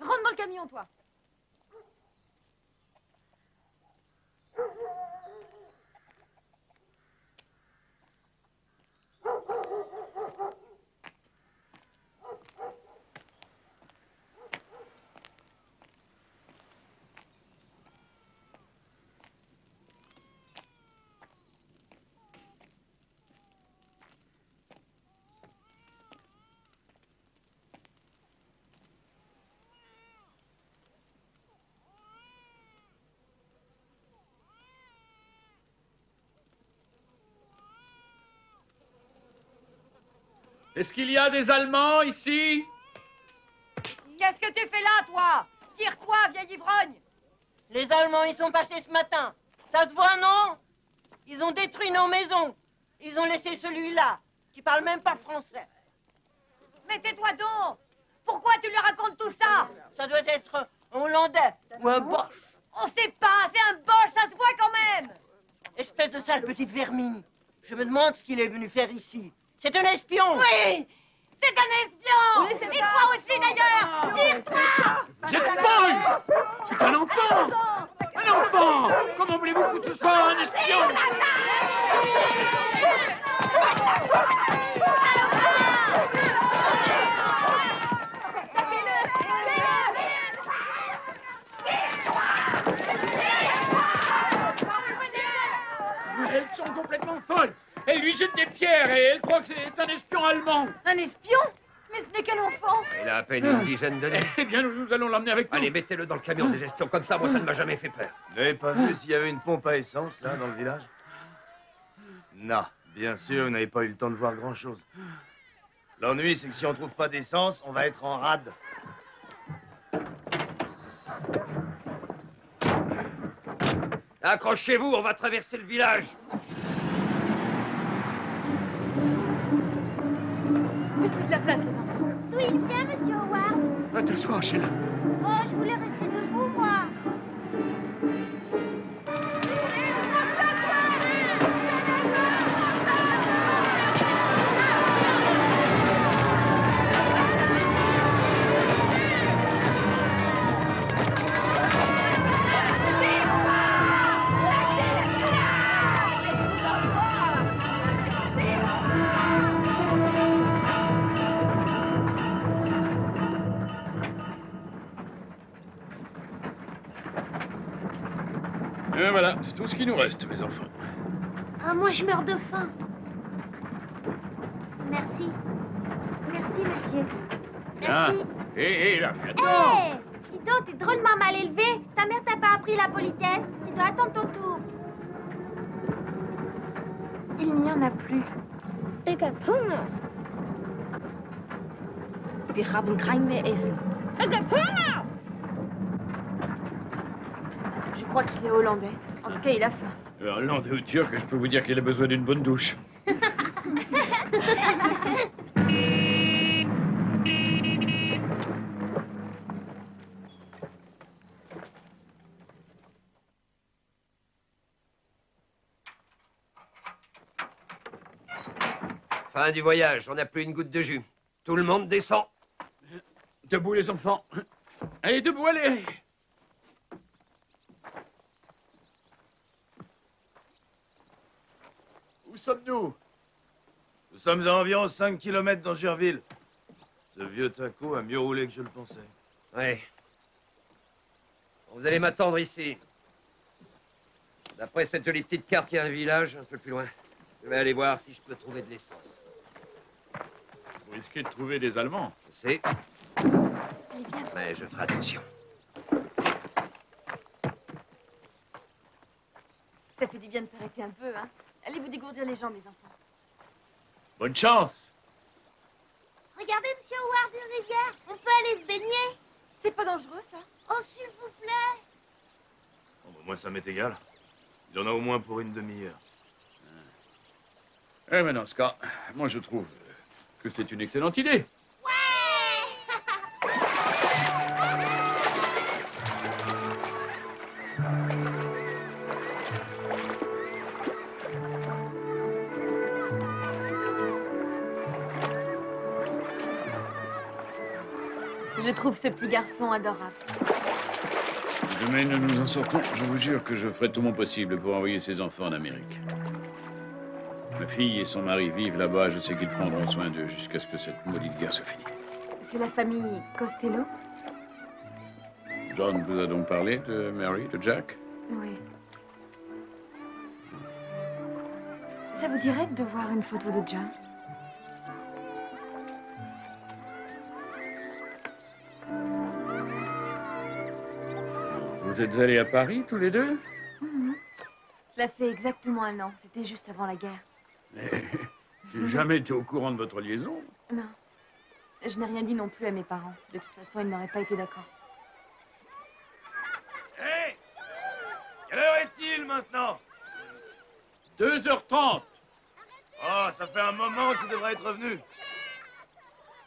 Rentre dans le camion, toi. Est-ce qu'il y a des Allemands ici? Qu'est-ce que tu fais là, toi? Tire-toi, vieille ivrogne! Les Allemands, ils sont passés ce matin. Ça se voit, non? Ils ont détruit nos maisons. Ils ont laissé celui-là, qui parle même pas français. Mais tais-toi donc! Pourquoi tu lui racontes tout ça? Ça doit être un Hollandais ou un Boche. On sait pas, c'est un Boche, ça se voit quand même! Espèce de sale petite vermine. Je me demande ce qu'il est venu faire ici. C'est un espion! Oui! C'est un espion! Et toi aussi d'ailleurs! Tire-toi! Vous êtes folle! C'est un enfant! Un enfant! Comment voulez-vous que ce soit un espion? Elles sont complètement folles! Elle lui jette des pierres et elle croit que c'est un espion allemand. Un espion? Mais ce n'est qu'un enfant. Il a à peine une dizaine d'années. Eh bien, nous allons l'emmener avec nous. Allez, mettez-le dans le camion des espions comme ça, moi ça ne m'a jamais fait peur. Vous n'avez pas vu s'il y avait une pompe à essence, là, dans le village? Non, bien sûr, vous n'avez pas eu le temps de voir grand-chose. L'ennui, c'est que si on trouve pas d'essence, on va être en rade. Accrochez-vous, on va traverser le village. Faites-lui de la place, les enfants. D'où il vient, Monsieur Howard? Va t'asseoir, Sheila. Oh, je voulais rester debout, moi. Et voilà, c'est tout ce qui nous reste, mes enfants. Ah, moi, je meurs de faim. Merci. Merci, monsieur. Ah, hé, là, attends. Hé, dis donc, t'es drôlement mal élevé. Ta mère t'a pas appris la politesse. Tu dois attendre ton tour. Il n'y en a plus. Wir haben kein mehr Essen. Je crois qu'il est hollandais. En tout cas, il a faim. Hollandais ou turc, je peux vous dire qu'il a besoin d'une bonne douche. Fin du voyage, on n'a plus une goutte de jus. Tout le monde descend. Debout, les enfants. Allez, debout, allez. Où sommes-nous? Nous sommes à environ 5 km d'Angerville. Ce vieux taco a mieux roulé que je le pensais. Ouais. Vous allez m'attendre ici. D'après cette jolie petite carte, il y a un village un peu plus loin. Je vais aller voir si je peux trouver de l'essence. Vous risquez de trouver des Allemands. Je sais. Mais je ferai attention. Ça fait du bien de s'arrêter un peu, hein. Allez vous dégourdir les jambes, les enfants. Bonne chance. Regardez, monsieur Howard, une rivière. On peut aller se baigner. C'est pas dangereux, ça? Oh, s'il vous plaît. Bon, bah, moi, ça m'est égal. Il y en a au moins pour une demi-heure. Eh ben dans ce cas, moi je trouve que c'est une excellente idée. Je trouve ce petit garçon adorable. Demain nous nous en sortons, je vous jure que je ferai tout mon possible pour envoyer ces enfants en Amérique. Ma fille et son mari vivent là-bas, je sais qu'ils prendront soin d'eux jusqu'à ce que cette maudite guerre se finisse. C'est la famille Costello? John vous a donc parlé de Mary, de Jack? Oui. Ça vous dirait de voir une photo de John? Vous êtes allés à Paris, tous les deux? Cela fait exactement 1 an. C'était juste avant la guerre. Mais j'ai jamais été au courant de votre liaison. Non. Je n'ai rien dit non plus à mes parents. De toute façon, ils n'auraient pas été d'accord. Hé! Quelle heure est-il maintenant? 2h30. Oh, ça fait un moment qu'il devrait être revenu.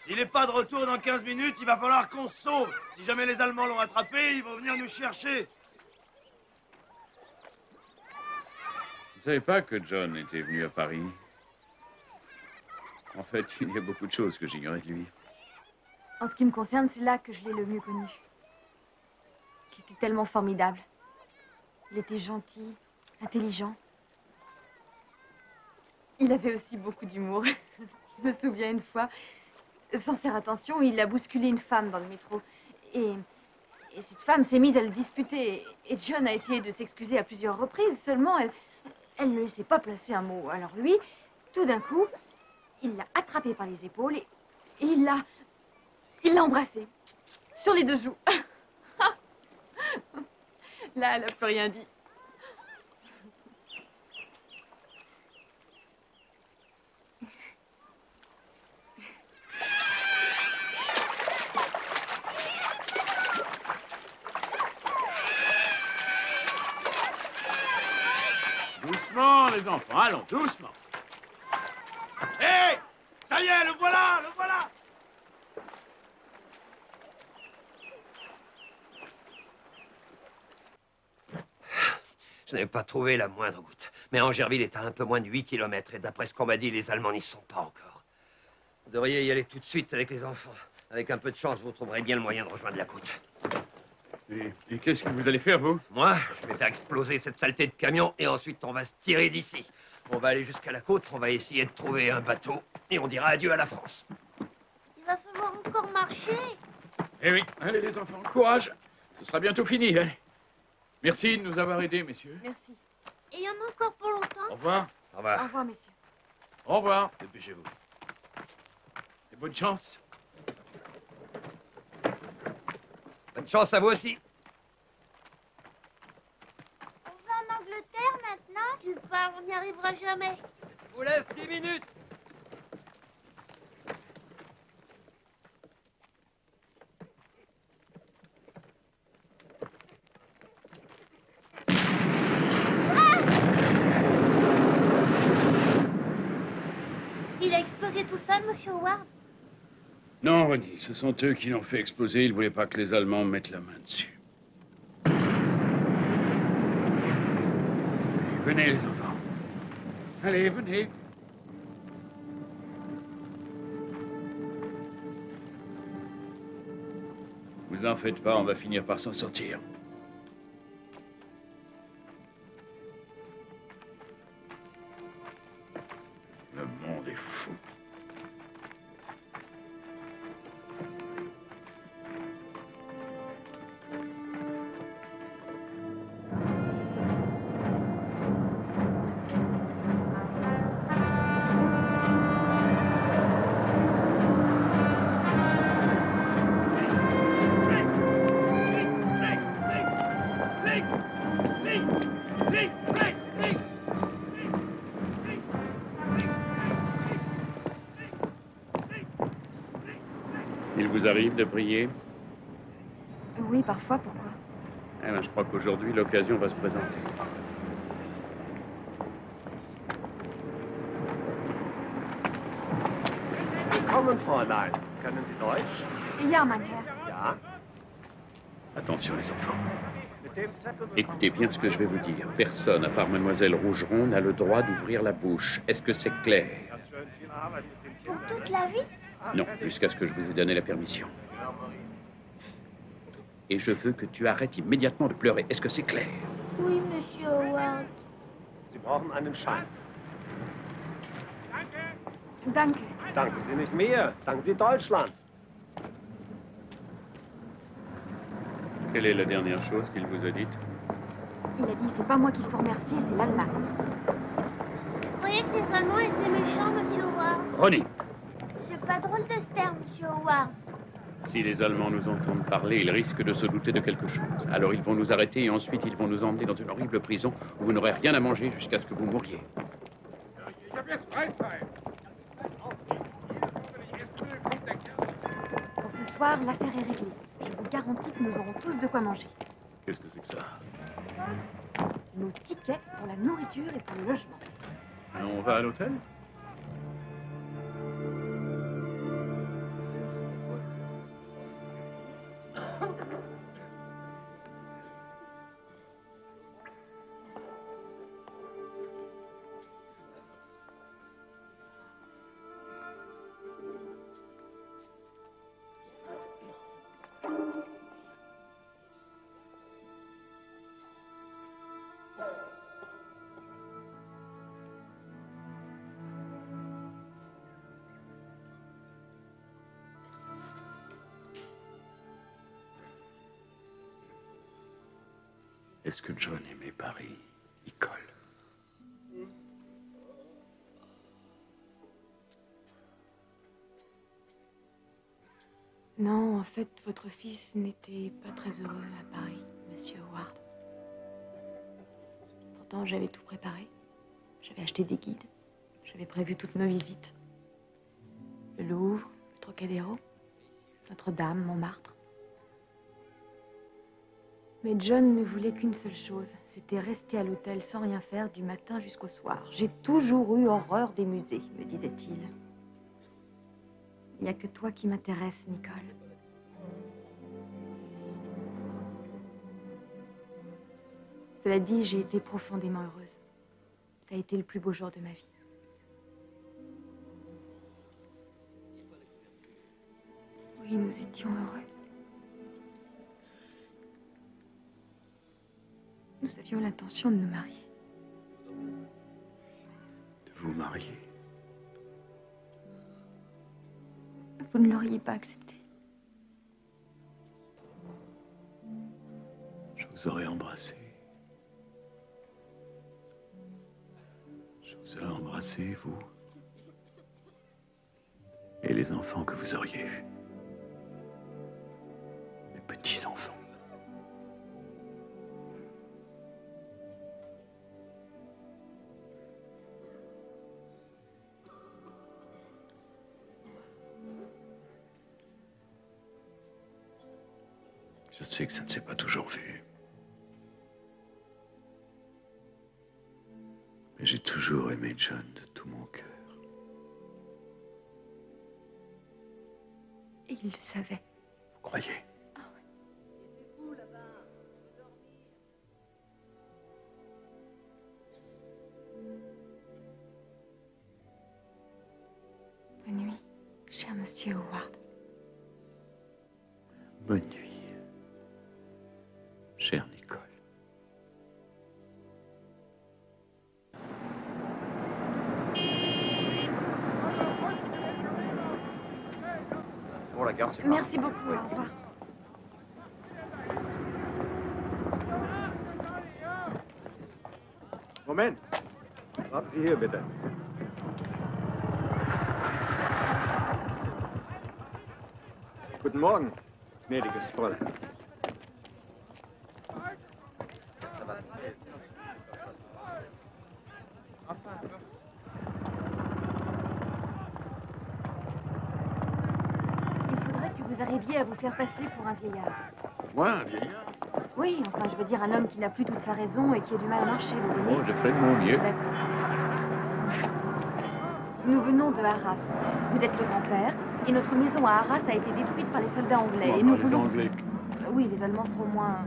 S'il n'est pas de retour dans 15 minutes, il va falloir qu'on se sauve. Si jamais les Allemands l'ont attrapé, ils vont venir nous chercher. Je ne savais pas que John était venu à Paris. En fait, il y a beaucoup de choses que j'ignorais de lui. En ce qui me concerne, c'est là que je l'ai le mieux connu. Il était tellement formidable. Il était gentil, intelligent. Il avait aussi beaucoup d'humour. Je me souviens une fois, sans faire attention, il a bousculé une femme dans le métro. Et cette femme s'est mise à le disputer. Et John a essayé de s'excuser à plusieurs reprises. Seulement, elle ne laissait pas placer un mot. Alors lui, tout d'un coup, il l'a attrapée par les épaules et il l'a embrassée. Sur les 2 joues. Là, elle n'a plus rien dit. Doucement, les enfants, allons, doucement. Hé! Ça y est, le voilà, le voilà! Je n'ai pas trouvé la moindre goutte. Mais Angerville est à un peu moins de 8 km et d'après ce qu'on m'a dit, les Allemands n'y sont pas encore. Vous devriez y aller tout de suite avec les enfants. Avec un peu de chance, vous trouverez bien le moyen de rejoindre la côte. Et qu'est-ce que vous allez faire, vous? Moi, je vais faire exploser cette saleté de camion et ensuite on va se tirer d'ici. On va aller jusqu'à la côte, on va essayer de trouver un bateau et on dira adieu à la France. Il va falloir encore marcher. Eh oui, allez les enfants, courage. Ce sera bientôt fini, allez. Merci de nous avoir aidés, messieurs. Merci. Et il y en a encore pour longtemps? Au revoir. Au revoir. Au revoir, messieurs. Au revoir. Dépêchez-vous. Et bonne chance. Bonne chance à vous aussi. On va en Angleterre maintenant? Tu parles, on n'y arrivera jamais. Je vous laisse 10 minutes. Il a explosé tout seul, monsieur Howard? Non, Ronnie, ce sont eux qui l'ont fait exploser. Ils ne voulaient pas que les Allemands mettent la main dessus. Venez, les enfants. Allez, venez. Vous en faites pas, on va finir par s'en sortir. Le monde est fou. Il vous arrive de prier? Oui, parfois, pourquoi? Eh ben, je crois qu'aujourd'hui, l'occasion va se présenter. Willkommen, Fräulein. Können Sie Deutsch? Ja, mein Herr. Ja. Attention, les enfants. Mit dem Zettel Écoutez bien ce que je vais vous dire. Personne, à part Mademoiselle Rougeron, n'a le droit d'ouvrir la bouche. Est-ce que c'est clair? Ganz schön viel Arbeit mit den Pour Kindern. toute la vie? Non, jusqu'à ce que je vous ai donné la permission. Et je veux que tu arrêtes immédiatement de pleurer. Est-ce que c'est clair? Oui, monsieur Howard. Sie brauchen einen Schein. Danke. Danken Sie nicht mir. Danken Sie Deutschland. Quelle est la dernière chose qu'il vous a dite? Il a dit, c'est pas moi qu'il faut remercier, c'est l'Allemagne. Vous croyez que les Allemands étaient méchants, monsieur Howard? Ronnie, C'est pas drôle de se taire, monsieur Howard. si les Allemands nous entendent parler, ils risquent de se douter de quelque chose. Alors ils vont nous arrêter et ensuite ils vont nous emmener dans une horrible prison où vous n'aurez rien à manger jusqu'à ce que vous mouriez. Pour ce soir, l'affaire est réglée. Je vous garantis que nous aurons tous de quoi manger. Qu'est-ce que c'est que ça? Nos tickets pour la nourriture et pour le logement. On va à l'hôtel? Est-ce que John aimait Paris, Nicole? Non, en fait, votre fils n'était pas très heureux à Paris, monsieur Howard. Pourtant, j'avais tout préparé. J'avais acheté des guides. J'avais prévu toutes nos visites. Le Louvre, le Trocadéro, Notre-Dame, Montmartre. Mais John ne voulait qu'une seule chose, c'était rester à l'hôtel sans rien faire du matin jusqu'au soir. J'ai toujours eu horreur des musées, me disait-il. Il n'y a que toi qui m'intéresse, Nicole. Cela dit, j'ai été profondément heureuse. Ça a été le plus beau jour de ma vie. Oui, nous étions heureux. Nous avions l'intention de nous marier. De vous marier? Vous ne l'auriez pas accepté. Je vous aurais embrassé. pensez, vous? Et les enfants que vous auriez eus? Les petits-enfants. Je sais que ça ne s'est pas toujours vu. Mais j'ai toujours aimé John de tout mon cœur. Et il le savait. Vous croyez? Bonne nuit, cher monsieur Howard. Bonne nuit, chère Nicole. Bon, la gare, c'est Merci beaucoup, au revoir. Moment. Warten Sie hier, bitte. Guten Morgen, gnädiges Fräulein. Il faudrait que vous arriviez à vous faire passer pour un vieillard. Moi, un vieillard? Oui, enfin, je veux dire un homme qui n'a plus toute sa raison et qui a du mal à marcher, vous voyez. Oh, je ferai de mon mieux. Nous venons de Arras. Vous êtes le grand-père, et notre maison à Arras a été détruite par les soldats anglais. Oh, et nous les voulons... Anglais. Oui, les Allemands seront moins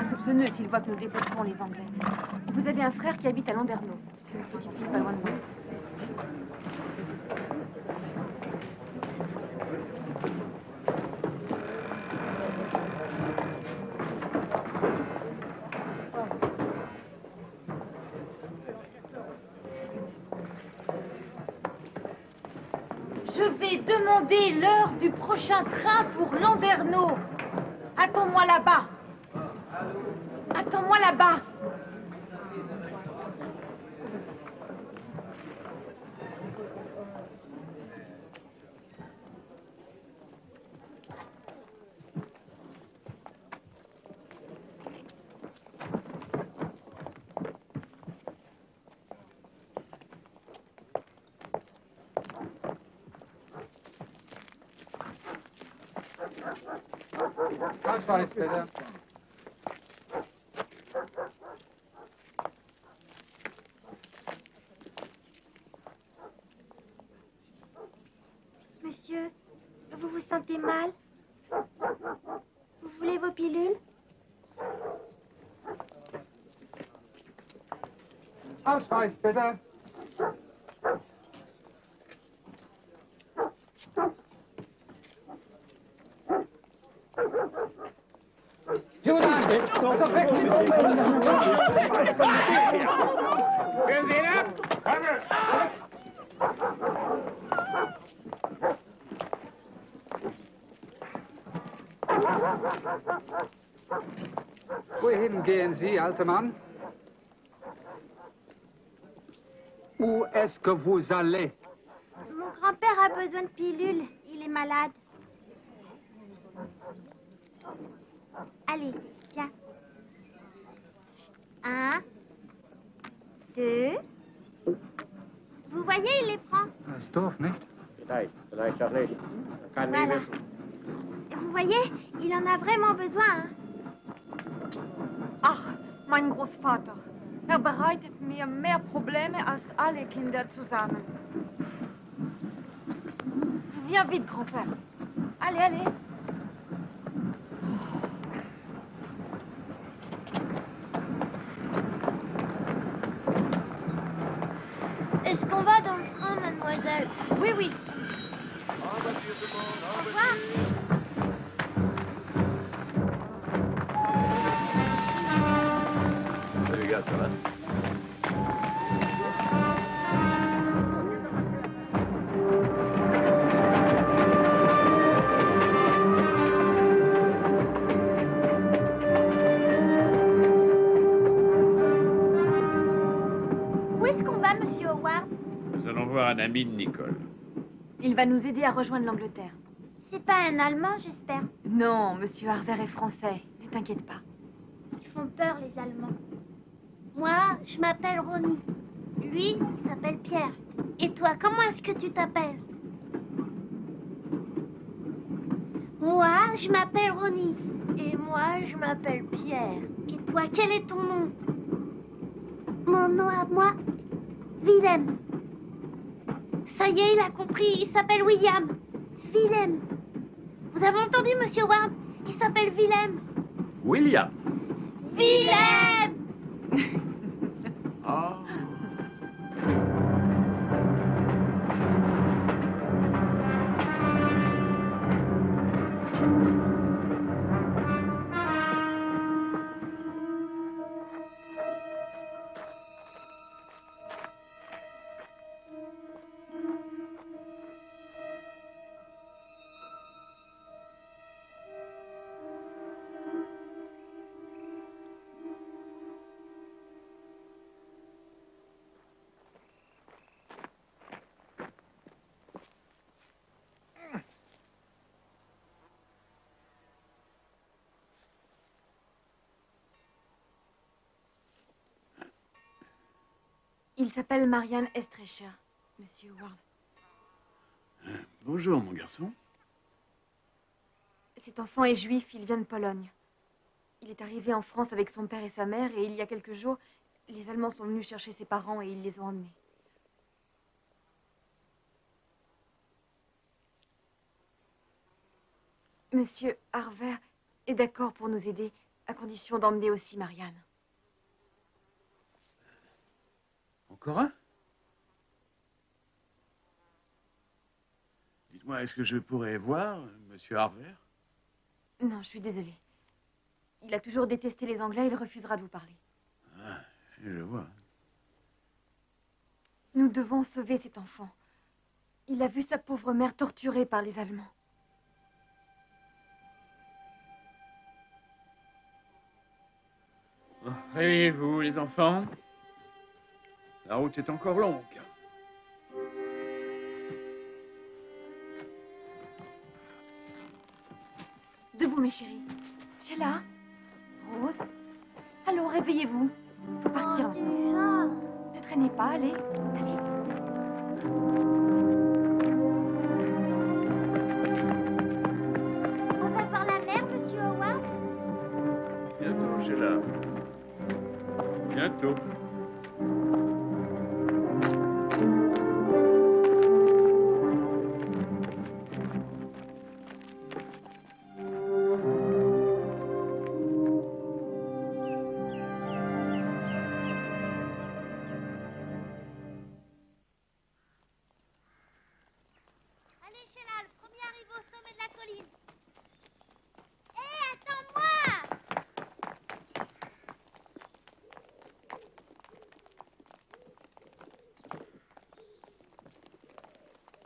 soupçonneux s'ils voient que nous détestons les Anglais. Vous avez un frère qui habite à Landerneau. C'est une petite ville pas loin de Brest. Je vais demander l'heure du prochain train pour Landerneau. Attends-moi là-bas. Attends-moi là-bas. Ausweis, bitte. Monsieur, vous vous sentez mal? Vous voulez vos pilules? Ausweis, bitte. Julian, doch weg mit Hören Sie ihn ab! Wohin gehen Sie, alter Mann? Où est-ce que vous allez? Mon grand-père a besoin de pilules. Il est malade. Allez, tiens. 1, 2. Vous voyez, il les prend. Das Dorf, nicht? Vielleicht doch nicht. Kann nie Voilà. wissen. Vous voyez, il en a vraiment besoin. Hein? Ach, mein Großvater. Er bereitet mir mehr Probleme als alle Kinder zusammen. Viens vite, grand-père. Allez, allez. Est-ce qu'on va dans le train, mademoiselle? Oui, oui. Au revoir. Salut, gars, ça va? Où est-ce qu'on va, monsieur Howard? voir un ami de Nicole. Il va nous aider à rejoindre l'Angleterre. C'est pas un Allemand, j'espère. Non, Monsieur Harver est français. Ne t'inquiète pas. Ils font peur, les Allemands. Moi, je m'appelle Ronnie. Lui, il s'appelle Pierre. Et toi, comment est-ce que tu t'appelles? Moi, je m'appelle Ronnie. Et moi, je m'appelle Pierre. Et toi, quel est ton nom? Mon nom à moi, Willem. Ça y est, il a compris, il s'appelle William. Willem. Vous avez entendu, Monsieur Ward? Il s'appelle Willem. William. Willem! Ah. Il s'appelle Marianne Estrecher, Monsieur Ward. Bonjour, mon garçon. Cet enfant est juif, il vient de Pologne. Il est arrivé en France avec son père et sa mère et il y a quelques jours, les Allemands sont venus chercher ses parents et ils les ont emmenés. Monsieur Harver est d'accord pour nous aider, à condition d'emmener aussi Marianne. Encore un? Dites-moi, est-ce que je pourrais voir Monsieur Harver? Non, je suis désolée. Il a toujours détesté les Anglais, il refusera de vous parler. Ah, je vois. Nous devons sauver cet enfant. Il a vu sa pauvre mère torturée par les Allemands. Réveillez-vous, les enfants. La route est encore longue. Debout, mes chéris. Sheila, Rose, allons, réveillez-vous. Faut partir maintenant. Ne traînez pas, allez. Allez. On va voir la mer, Monsieur Howard? Bientôt, Sheila. Bientôt. Allez, Sheila, le premier arrive au sommet de la colline. Hé, attends-moi!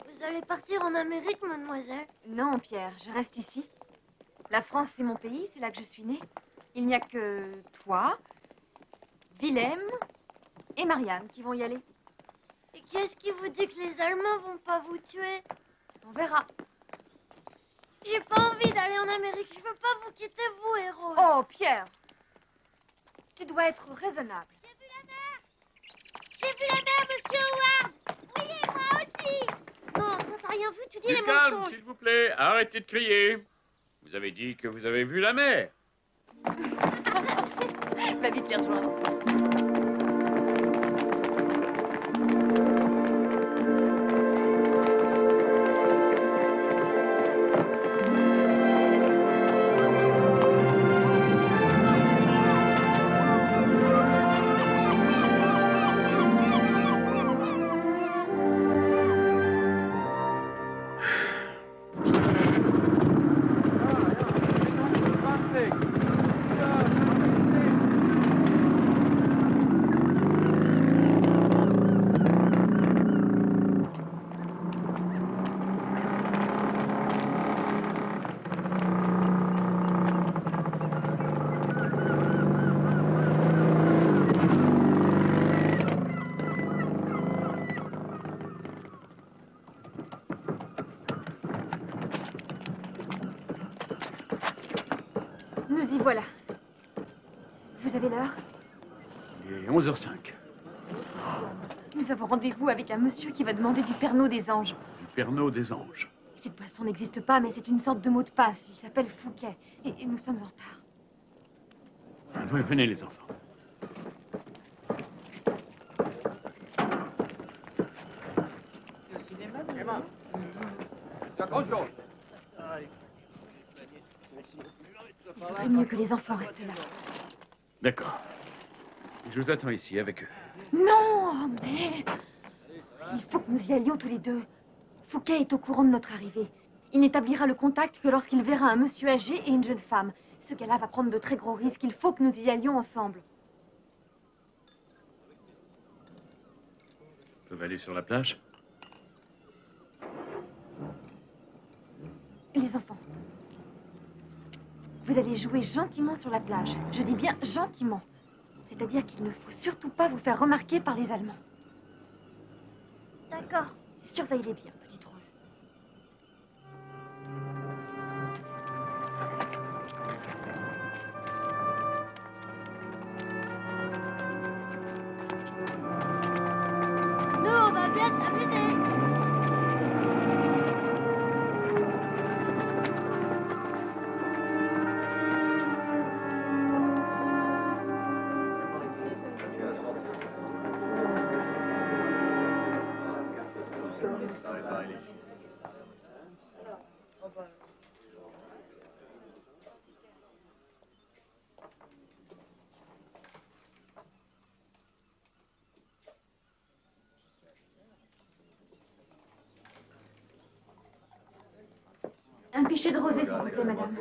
Vous allez partir en Amérique, mademoiselle? Non, Pierre, je reste ici. La France, c'est mon pays, c'est là que je suis née. Il n'y a que toi, Willem et Marianne qui vont y aller. Et qu'est-ce qui vous dit que les Allemands vont pas vous tuer? On verra. J'ai pas envie d'aller en Amérique. Je veux pas vous quitter, vous, héros. Oh, Pierre, tu dois être raisonnable. J'ai vu la mer, Monsieur Howard! Oui, et moi aussi! Non, toi, t'as rien vu, tu dis Du les calme, mensonges. s'il vous plaît. Arrêtez de crier. Vous avez dit que vous avez vu la mer. Va vite les rejoindre. Nous y voilà. Vous avez l'heure? Il est 11h05. Nous avons rendez-vous avec un monsieur qui va demander du Pernod des Anges. Du Pernod des Anges. Cette boisson n'existe pas, mais c'est une sorte de mot de passe. Il s'appelle Fouquet. Et nous sommes en retard. Venez, les enfants. Il vaudrait mieux que les enfants restent là. D'accord. Je vous attends ici avec eux. Non, mais... Il faut que nous y allions tous les deux. Fouquet est au courant de notre arrivée. Il n'établira le contact que lorsqu'il verra un monsieur âgé et une jeune femme. Ce gars-là va prendre de très gros risques. Il faut que nous y allions ensemble. Ils peuvent aller sur la plage? Les enfants, vous allez jouer gentiment sur la plage. Je dis bien gentiment. C'est-à-dire qu'il ne faut surtout pas vous faire remarquer par les Allemands. D'accord. Surveillez-les bien, petite Rose. Nous, on va bien s'amuser. Un pichet de rosé, s'il vous plaît, madame.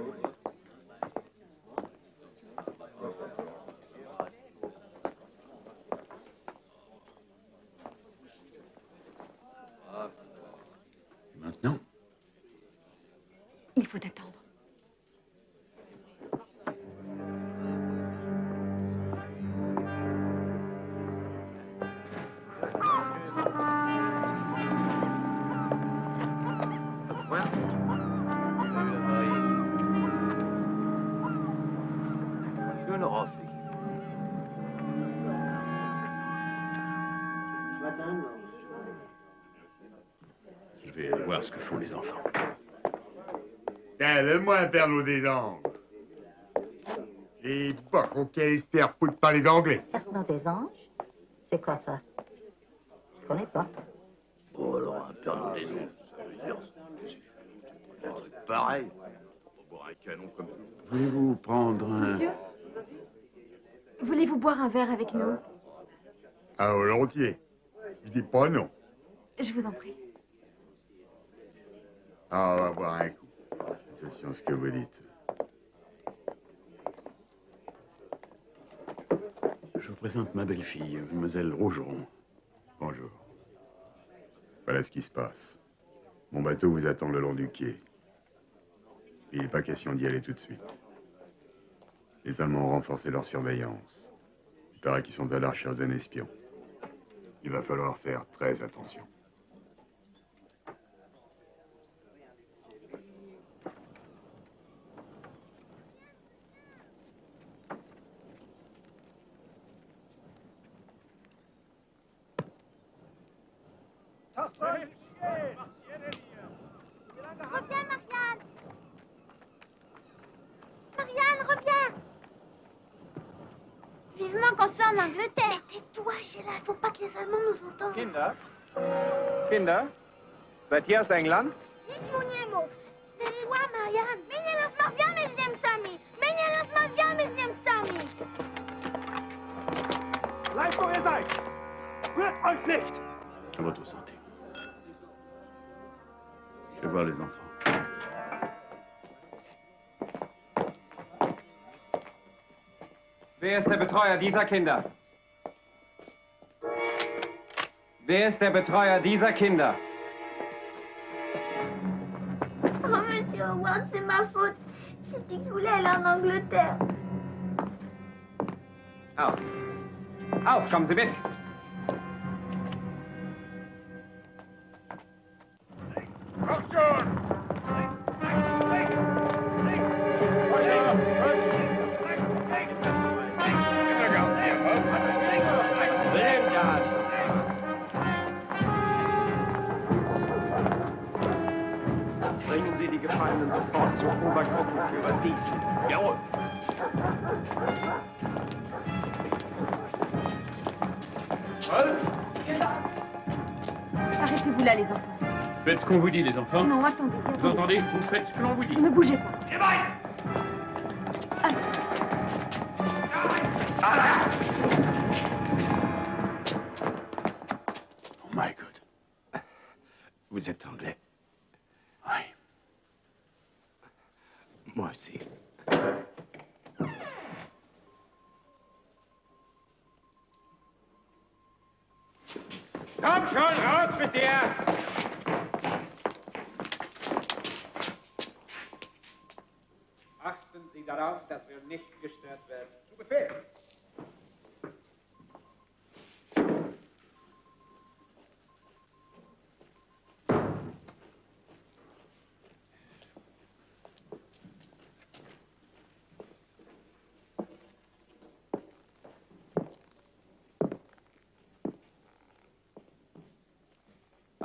Maintenant? Il faut attendre. Je vais aller voir ce que font les enfants. Tiens, donne-moi un Pernod des Anges. Et pas qu'on allait se faire foutre par les Anglais. Pernod des Anges? C'est quoi ça? Je connais pas. Oh, alors, un Pernod des Anges, ça veut dire... Un truc pareil. On va boire un canon comme ça. Voulez-vous prendre un... Monsieur, voulez-vous boire un verre avec nous? Ah, volontiers. Je dis pas non. Je vous en prie. Ah, on va boire un coup. Attention à ce que vous dites. Je vous présente ma belle-fille, mademoiselle Rougeron. Bonjour. Voilà ce qui se passe. Mon bateau vous attend le long du quai. Il n'est pas question d'y aller tout de suite. Les Allemands ont renforcé leur surveillance. Il paraît qu'ils sont à la recherche d'un espion. Il va falloir faire très attention. Reviens, Marianne. Marianne, reviens. Vivement qu'on soit en Angleterre. Mais tais-toi, Sheila. Il faut pas que les Allemands nous entendent. Kinder? Kinder? Seid ihr aus England? Nic mu nie mów. Tais-toi, Marianne. My nie rozmawiamy z Niemcami. My nie rozmawiamy z Niemcami. Bleibt, wo ihr seid! Rührt euch nicht! À votre santé. Je vais voir les enfants. Wer ist der Betreuer dieser Kinder? Wer ist der Betreuer dieser Kinder? Oh, monsieur Howard, c'est ma faute. J'ai dit que je voulais aller en Angleterre. Auf. Auf, kommen Sie mit. Kommt schon! police. Garrot. Arrêtez-vous là, les enfants. Faites ce qu'on vous dit, les enfants. Non, attendez. Vous entendez? Vous faites ce que l'on vous dit. Ne bougez pas. Oh my God. Vous êtes anglais? Oui. Moi aussi. Komm schon, raus mit dir! Achten Sie darauf, dass wir nicht gestört werden. Zu Befehl!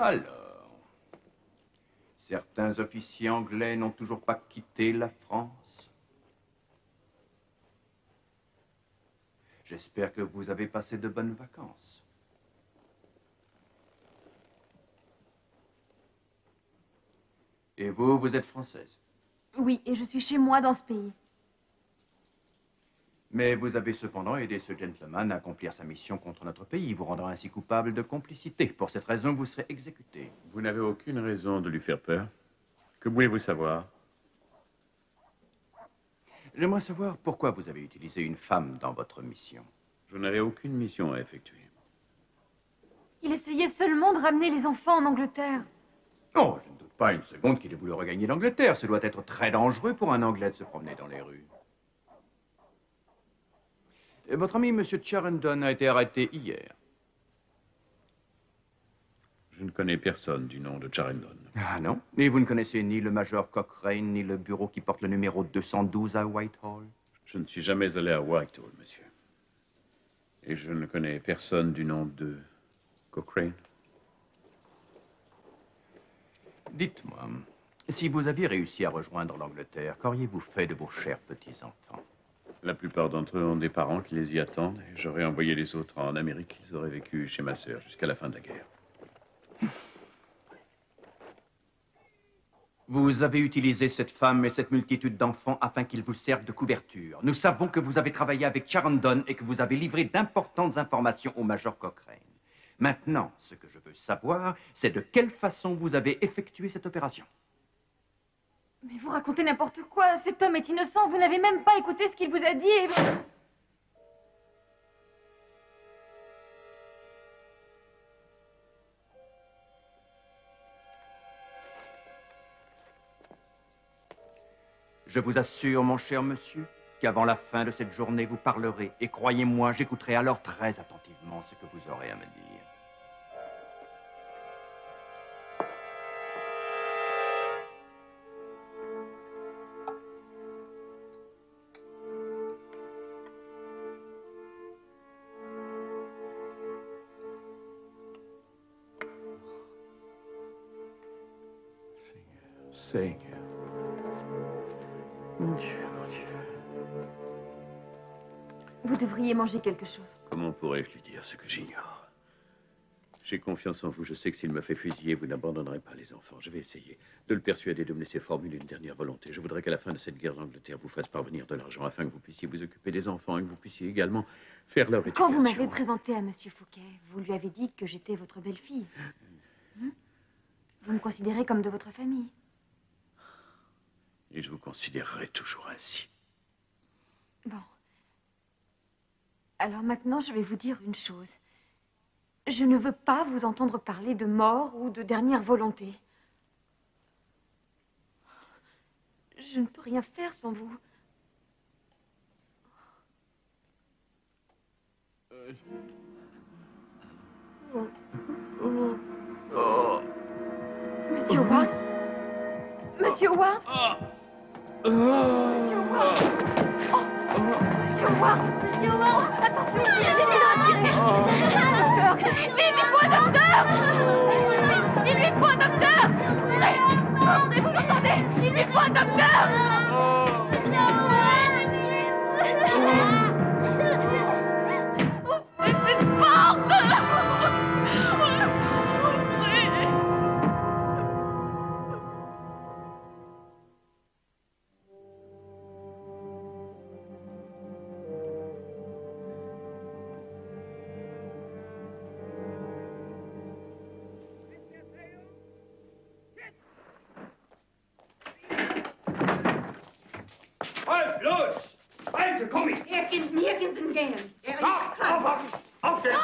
Alors, certains officiers anglais n'ont toujours pas quitté la France. J'espère que vous avez passé de bonnes vacances. Et vous, vous êtes française. Oui, et je suis chez moi dans ce pays. Mais vous avez cependant aidé ce gentleman à accomplir sa mission contre notre pays, vous rendant ainsi coupable de complicité. Pour cette raison, vous serez exécuté. Vous n'avez aucune raison de lui faire peur. Que voulez-vous savoir? J'aimerais savoir pourquoi vous avez utilisé une femme dans votre mission. Je n'avais aucune mission à effectuer. Il essayait seulement de ramener les enfants en Angleterre. Oh, je ne doute pas une seconde qu'il ait voulu regagner l'Angleterre. Ce doit être très dangereux pour un Anglais de se promener dans les rues. Votre ami, M. Charendon, a été arrêté hier. Je ne connais personne du nom de Charendon. Ah non? Et vous ne connaissez ni le major Cochrane, ni le bureau qui porte le numéro 212 à Whitehall? Je ne suis jamais allé à Whitehall, monsieur. Et je ne connais personne du nom de Cochrane. Dites-moi, si vous aviez réussi à rejoindre l'Angleterre, qu'auriez-vous fait de vos chers petits-enfants? La plupart d'entre eux ont des parents qui les y attendent, et j'aurais envoyé les autres en Amérique. Ils auraient vécu chez ma sœur jusqu'à la fin de la guerre. Vous avez utilisé cette femme et cette multitude d'enfants afin qu'ils vous servent de couverture. Nous savons que vous avez travaillé avec Charendon et que vous avez livré d'importantes informations au major Cochrane. Maintenant, ce que je veux savoir, c'est de quelle façon vous avez effectué cette opération. Mais vous racontez n'importe quoi. Cet homme est innocent. Vous n'avez même pas écouté ce qu'il vous a dit et... Je vous assure, mon cher monsieur, qu'avant la fin de cette journée, vous parlerez. Et croyez-moi, j'écouterai alors très attentivement ce que vous aurez à me dire. Seigneur. Mon Dieu, mon Dieu. Vous devriez manger quelque chose. Comment pourrais-je lui dire ce que j'ignore? J'ai confiance en vous. Je sais que s'il me fait fusiller, vous n'abandonnerez pas les enfants. Je vais essayer de le persuader de me laisser formuler une dernière volonté. Je voudrais qu'à la fin de cette guerre d'Angleterre, vous fasse parvenir de l'argent afin que vous puissiez vous occuper des enfants et que vous puissiez également faire leur éducation. Quand vous m'avez présenté à Monsieur Fouquet, vous lui avez dit que j'étais votre belle-fille. Vous me considérez comme de votre famille. Et je vous considérerai toujours ainsi. Bon. Alors maintenant, je vais vous dire une chose. Je ne veux pas vous entendre parler de mort ou de dernière volonté. Je ne peux rien faire sans vous. Monsieur Howard? Monsieur Howard? Monsieur Howard? Oh, Monsieur Howard? Monsieur Howard? Attention, laissez-le respirer. Docteur! Il lui faut un docteur! Il lui faut un docteur! Mais vous entendez? Il lui faut un docteur! Halt, los! Also, komm ich! Nirgendwo gehen. Er ist Auf, krank. Aufstehen!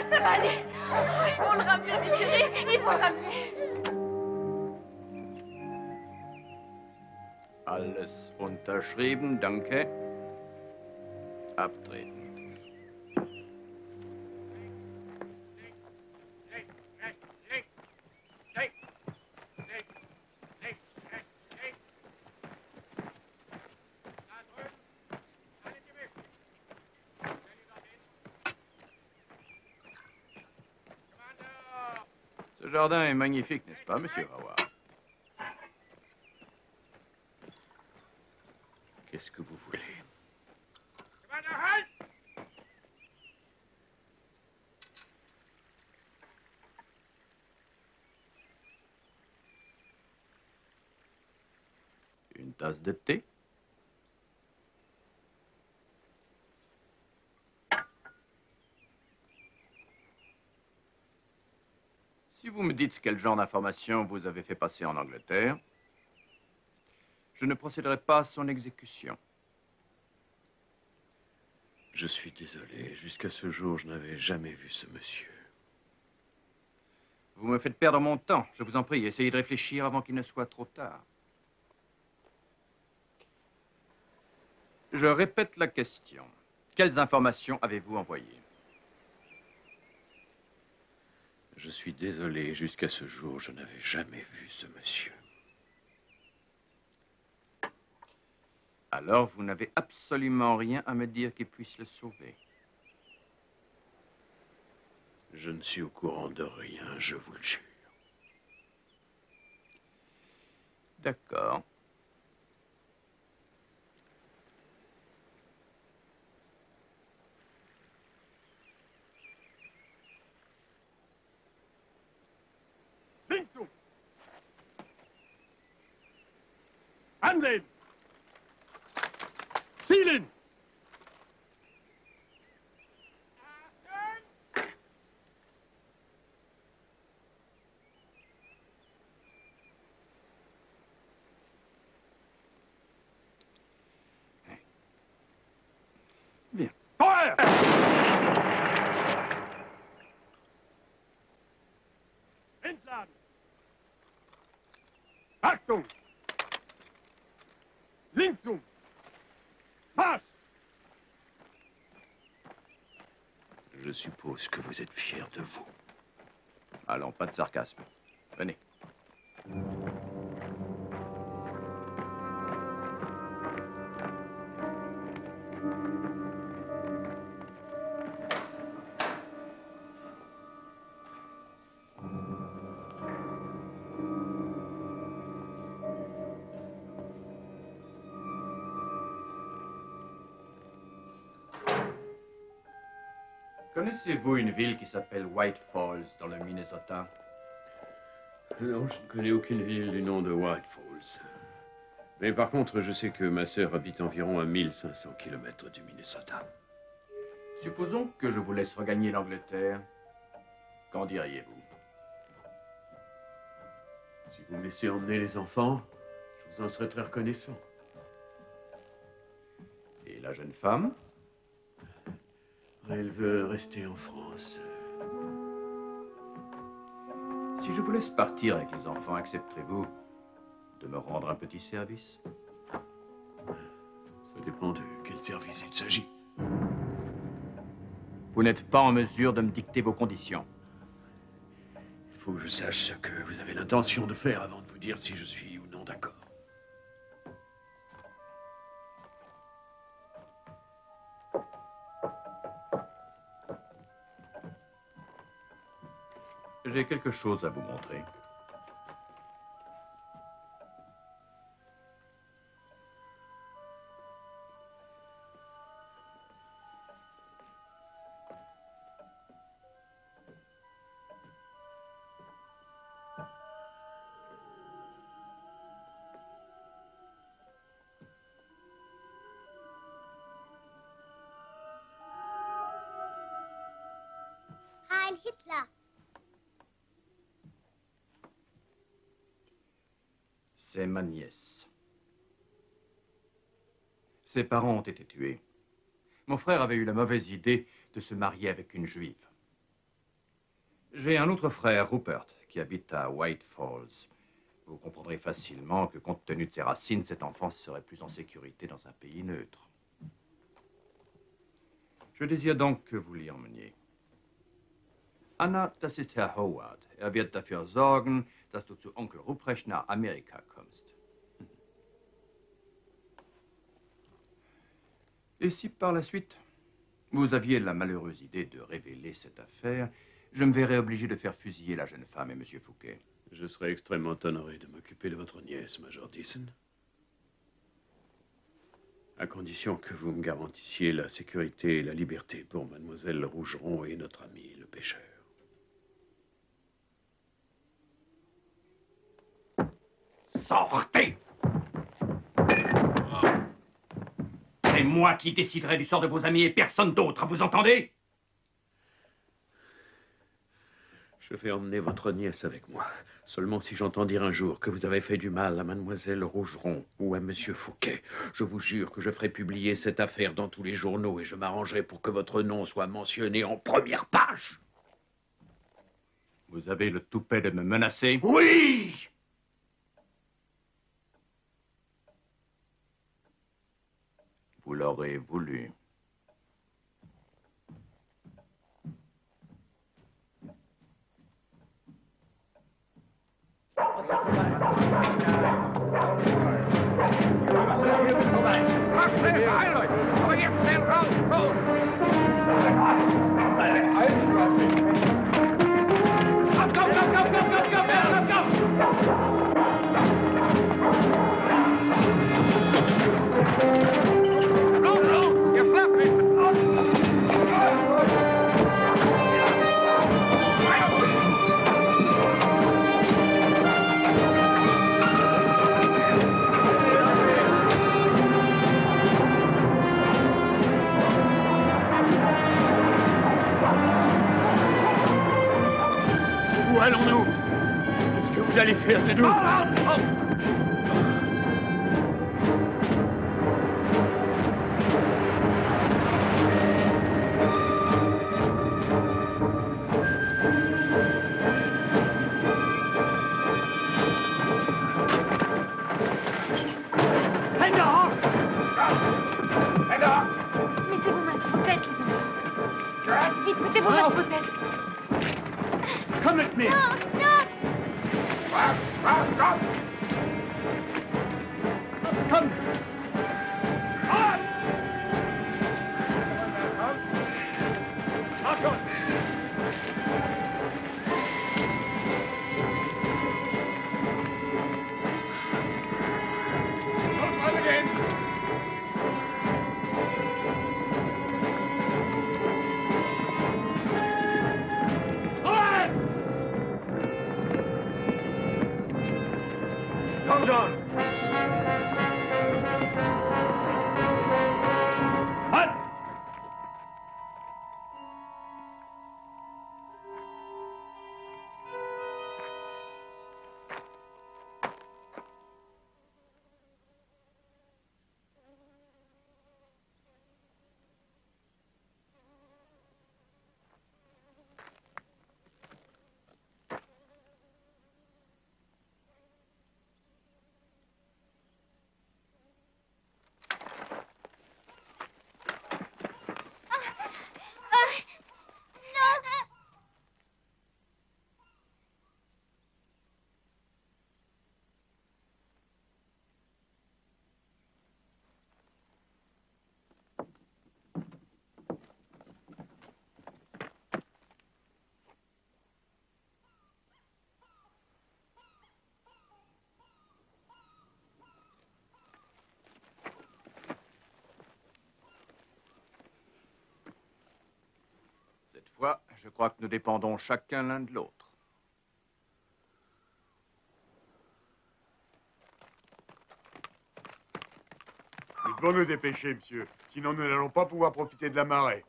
Ça va aller. On le ramener, mes chéris. Il faut le ramener. Alles unterschrieben, danke. Abtreten. Ce jardin est magnifique, n'est-ce pas, monsieur Howard? Qu'est-ce que vous voulez? Une tasse de thé? Si vous me dites quel genre d'informations vous avez fait passer en Angleterre, je ne procéderai pas à son exécution. Je suis désolé. Jusqu'à ce jour, je n'avais jamais vu ce monsieur. Vous me faites perdre mon temps. Je vous en prie, essayez de réfléchir avant qu'il ne soit trop tard. Je répète la question. Quelles informations avez-vous envoyées? Je suis désolé. Jusqu'à ce jour, je n'avais jamais vu ce monsieur. Alors, vous n'avez absolument rien à me dire qui puisse le sauver. Je ne suis au courant de rien, je vous le jure. D'accord. Links um! Anlehnen! Zielen! Bien. Feuer! Entladen! Achtung! Links um! Marche! Je suppose que vous êtes fier de vous. Allons, pas de sarcasme. Venez. Connaissez-vous une ville qui s'appelle White Falls, dans le Minnesota? Non, je ne connais aucune ville du nom de White Falls. Mais par contre, je sais que ma sœur habite environ à 1500 km du Minnesota. Supposons que je vous laisse regagner l'Angleterre. Qu'en diriez-vous? Si vous me laissez emmener les enfants, je vous en serais très reconnaissant. Et la jeune femme? Elle veut rester en France. Si je vous laisse partir avec les enfants, accepterez-vous de me rendre un petit service? Ça dépend de quel service il s'agit. Vous n'êtes pas en mesure de me dicter vos conditions. Il faut que je sache ce que vous avez l'intention de faire avant de vous dire si je suis ou non d'accord. J'ai quelque chose à vous montrer. Hitler. C'est ma nièce. Ses parents ont été tués. Mon frère avait eu la mauvaise idée de se marier avec une juive. J'ai un autre frère, Rupert, qui habite à White Falls. Vous comprendrez facilement que, compte tenu de ses racines, cet enfant serait plus en sécurité dans un pays neutre. Je désire donc que vous l'y emmeniez. Anna, das ist Herr Howard. Er wird dafür sorgen, dass du zu Onkel Ruprecht nach Amerika kommst. Et si par la suite, vous aviez la malheureuse idée de révéler cette affaire, je me verrais obligé de faire fusiller la jeune femme et M. Fouquet. Je serais extrêmement honoré de m'occuper de votre nièce, Major Deason. À condition que vous me garantissiez la sécurité et la liberté pour Mademoiselle Rougeron et notre ami le pêcheur. Sortez! C'est moi qui déciderai du sort de vos amis et personne d'autre, vous entendez? Je vais emmener votre nièce avec moi. Seulement si j'entends dire un jour que vous avez fait du mal à Mademoiselle Rougeron ou à Monsieur Fouquet, je vous jure que je ferai publier cette affaire dans tous les journaux et je m'arrangerai pour que votre nom soit mentionné en première page. Vous avez le toupet de me menacer? Oui! Vous l'aurez voulu. Aber jetzt schnell raus, raus! Komm, komm, komm, komm, komm, komm, komm, komm, komm! Los, los, ihr schlaft nicht! Où allons-nous? Qu'est-ce que vous allez faire de nous? Mettez vos mains sur vos têtes, les enfants. Vite, mettez vos mains sur vos têtes. Come with me. Non, non! Come. Come, John. What? Cette fois, je crois que nous dépendons chacun l'un de l'autre. Nous devons nous dépêcher, monsieur. Sinon, nous n'allons pas pouvoir profiter de la marée.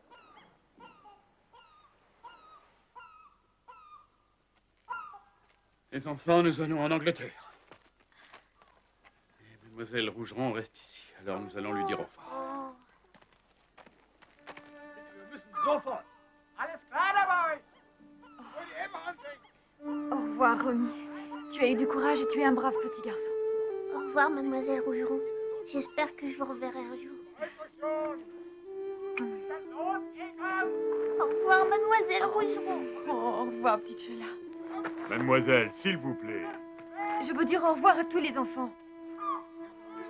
Les enfants, nous allons en Angleterre. Et Mademoiselle Rougeron reste ici. Alors nous allons lui dire au revoir. Au revoir, Ronnie. Tu as eu du courage et tu es un brave petit garçon. Au revoir, mademoiselle Rougeron. J'espère que je vous reverrai un jour. Au revoir, mademoiselle Rougeron. Oh, au revoir, petite Sheila. Mademoiselle, s'il vous plaît. Je veux dire au revoir à tous les enfants.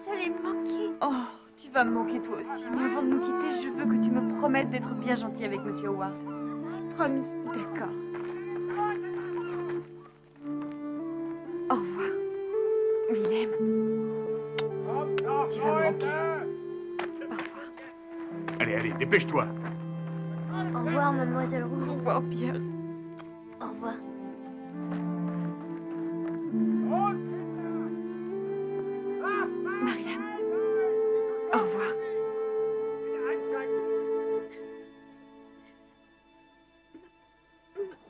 Vous allez me manquer. Oh, tu vas me manquer toi aussi. Mais avant de nous quitter, je veux que tu me promettes d'être bien gentil avec Monsieur Howard. Promis. D'accord. Au revoir. Willem. Tu vas me manquer. Au revoir. Allez, allez, dépêche-toi. Au revoir, mademoiselle Rougeron. Au revoir, Pierre. Au revoir. Marianne. Au revoir.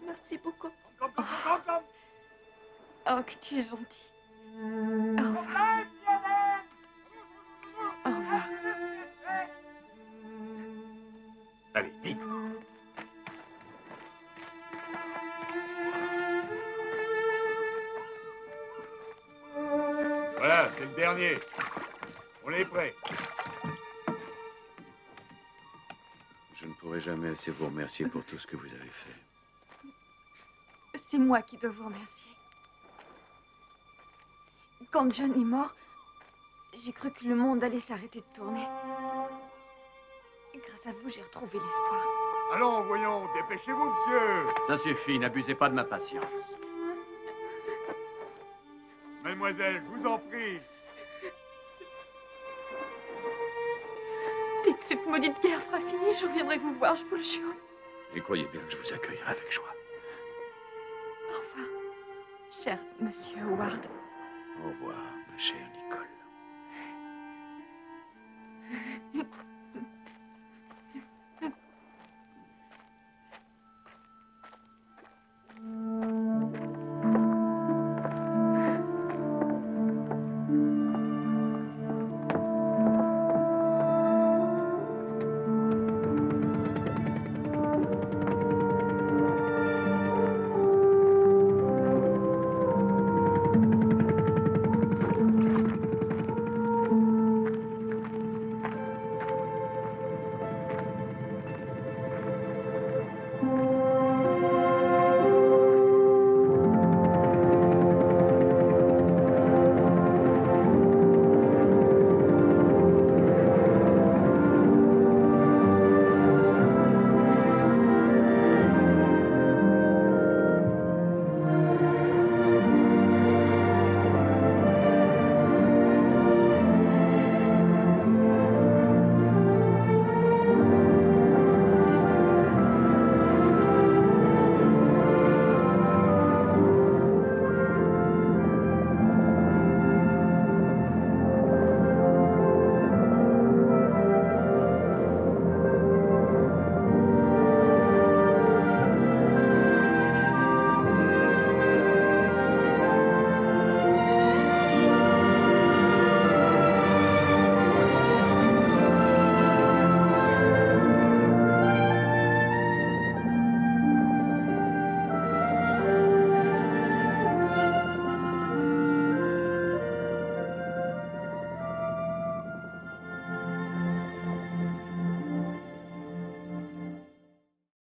Merci beaucoup. Oh, que tu es gentil. Au revoir. Au revoir. Allez, vite. Voilà, c'est le dernier. On est prêt. Je ne pourrai jamais assez vous remercier pour tout ce que vous avez fait. C'est moi qui dois vous remercier. Quand John est mort, j'ai cru que le monde allait s'arrêter de tourner. Et grâce à vous, j'ai retrouvé l'espoir. Allons, voyons, dépêchez-vous, monsieur. Ça suffit, n'abusez pas de ma patience. Mademoiselle, je vous en prie. Dès que cette maudite guerre sera finie, je reviendrai vous voir, je vous le jure. Et croyez bien que je vous accueillerai avec joie. Au revoir, cher Monsieur Howard. Au revoir, ma chère Nicole.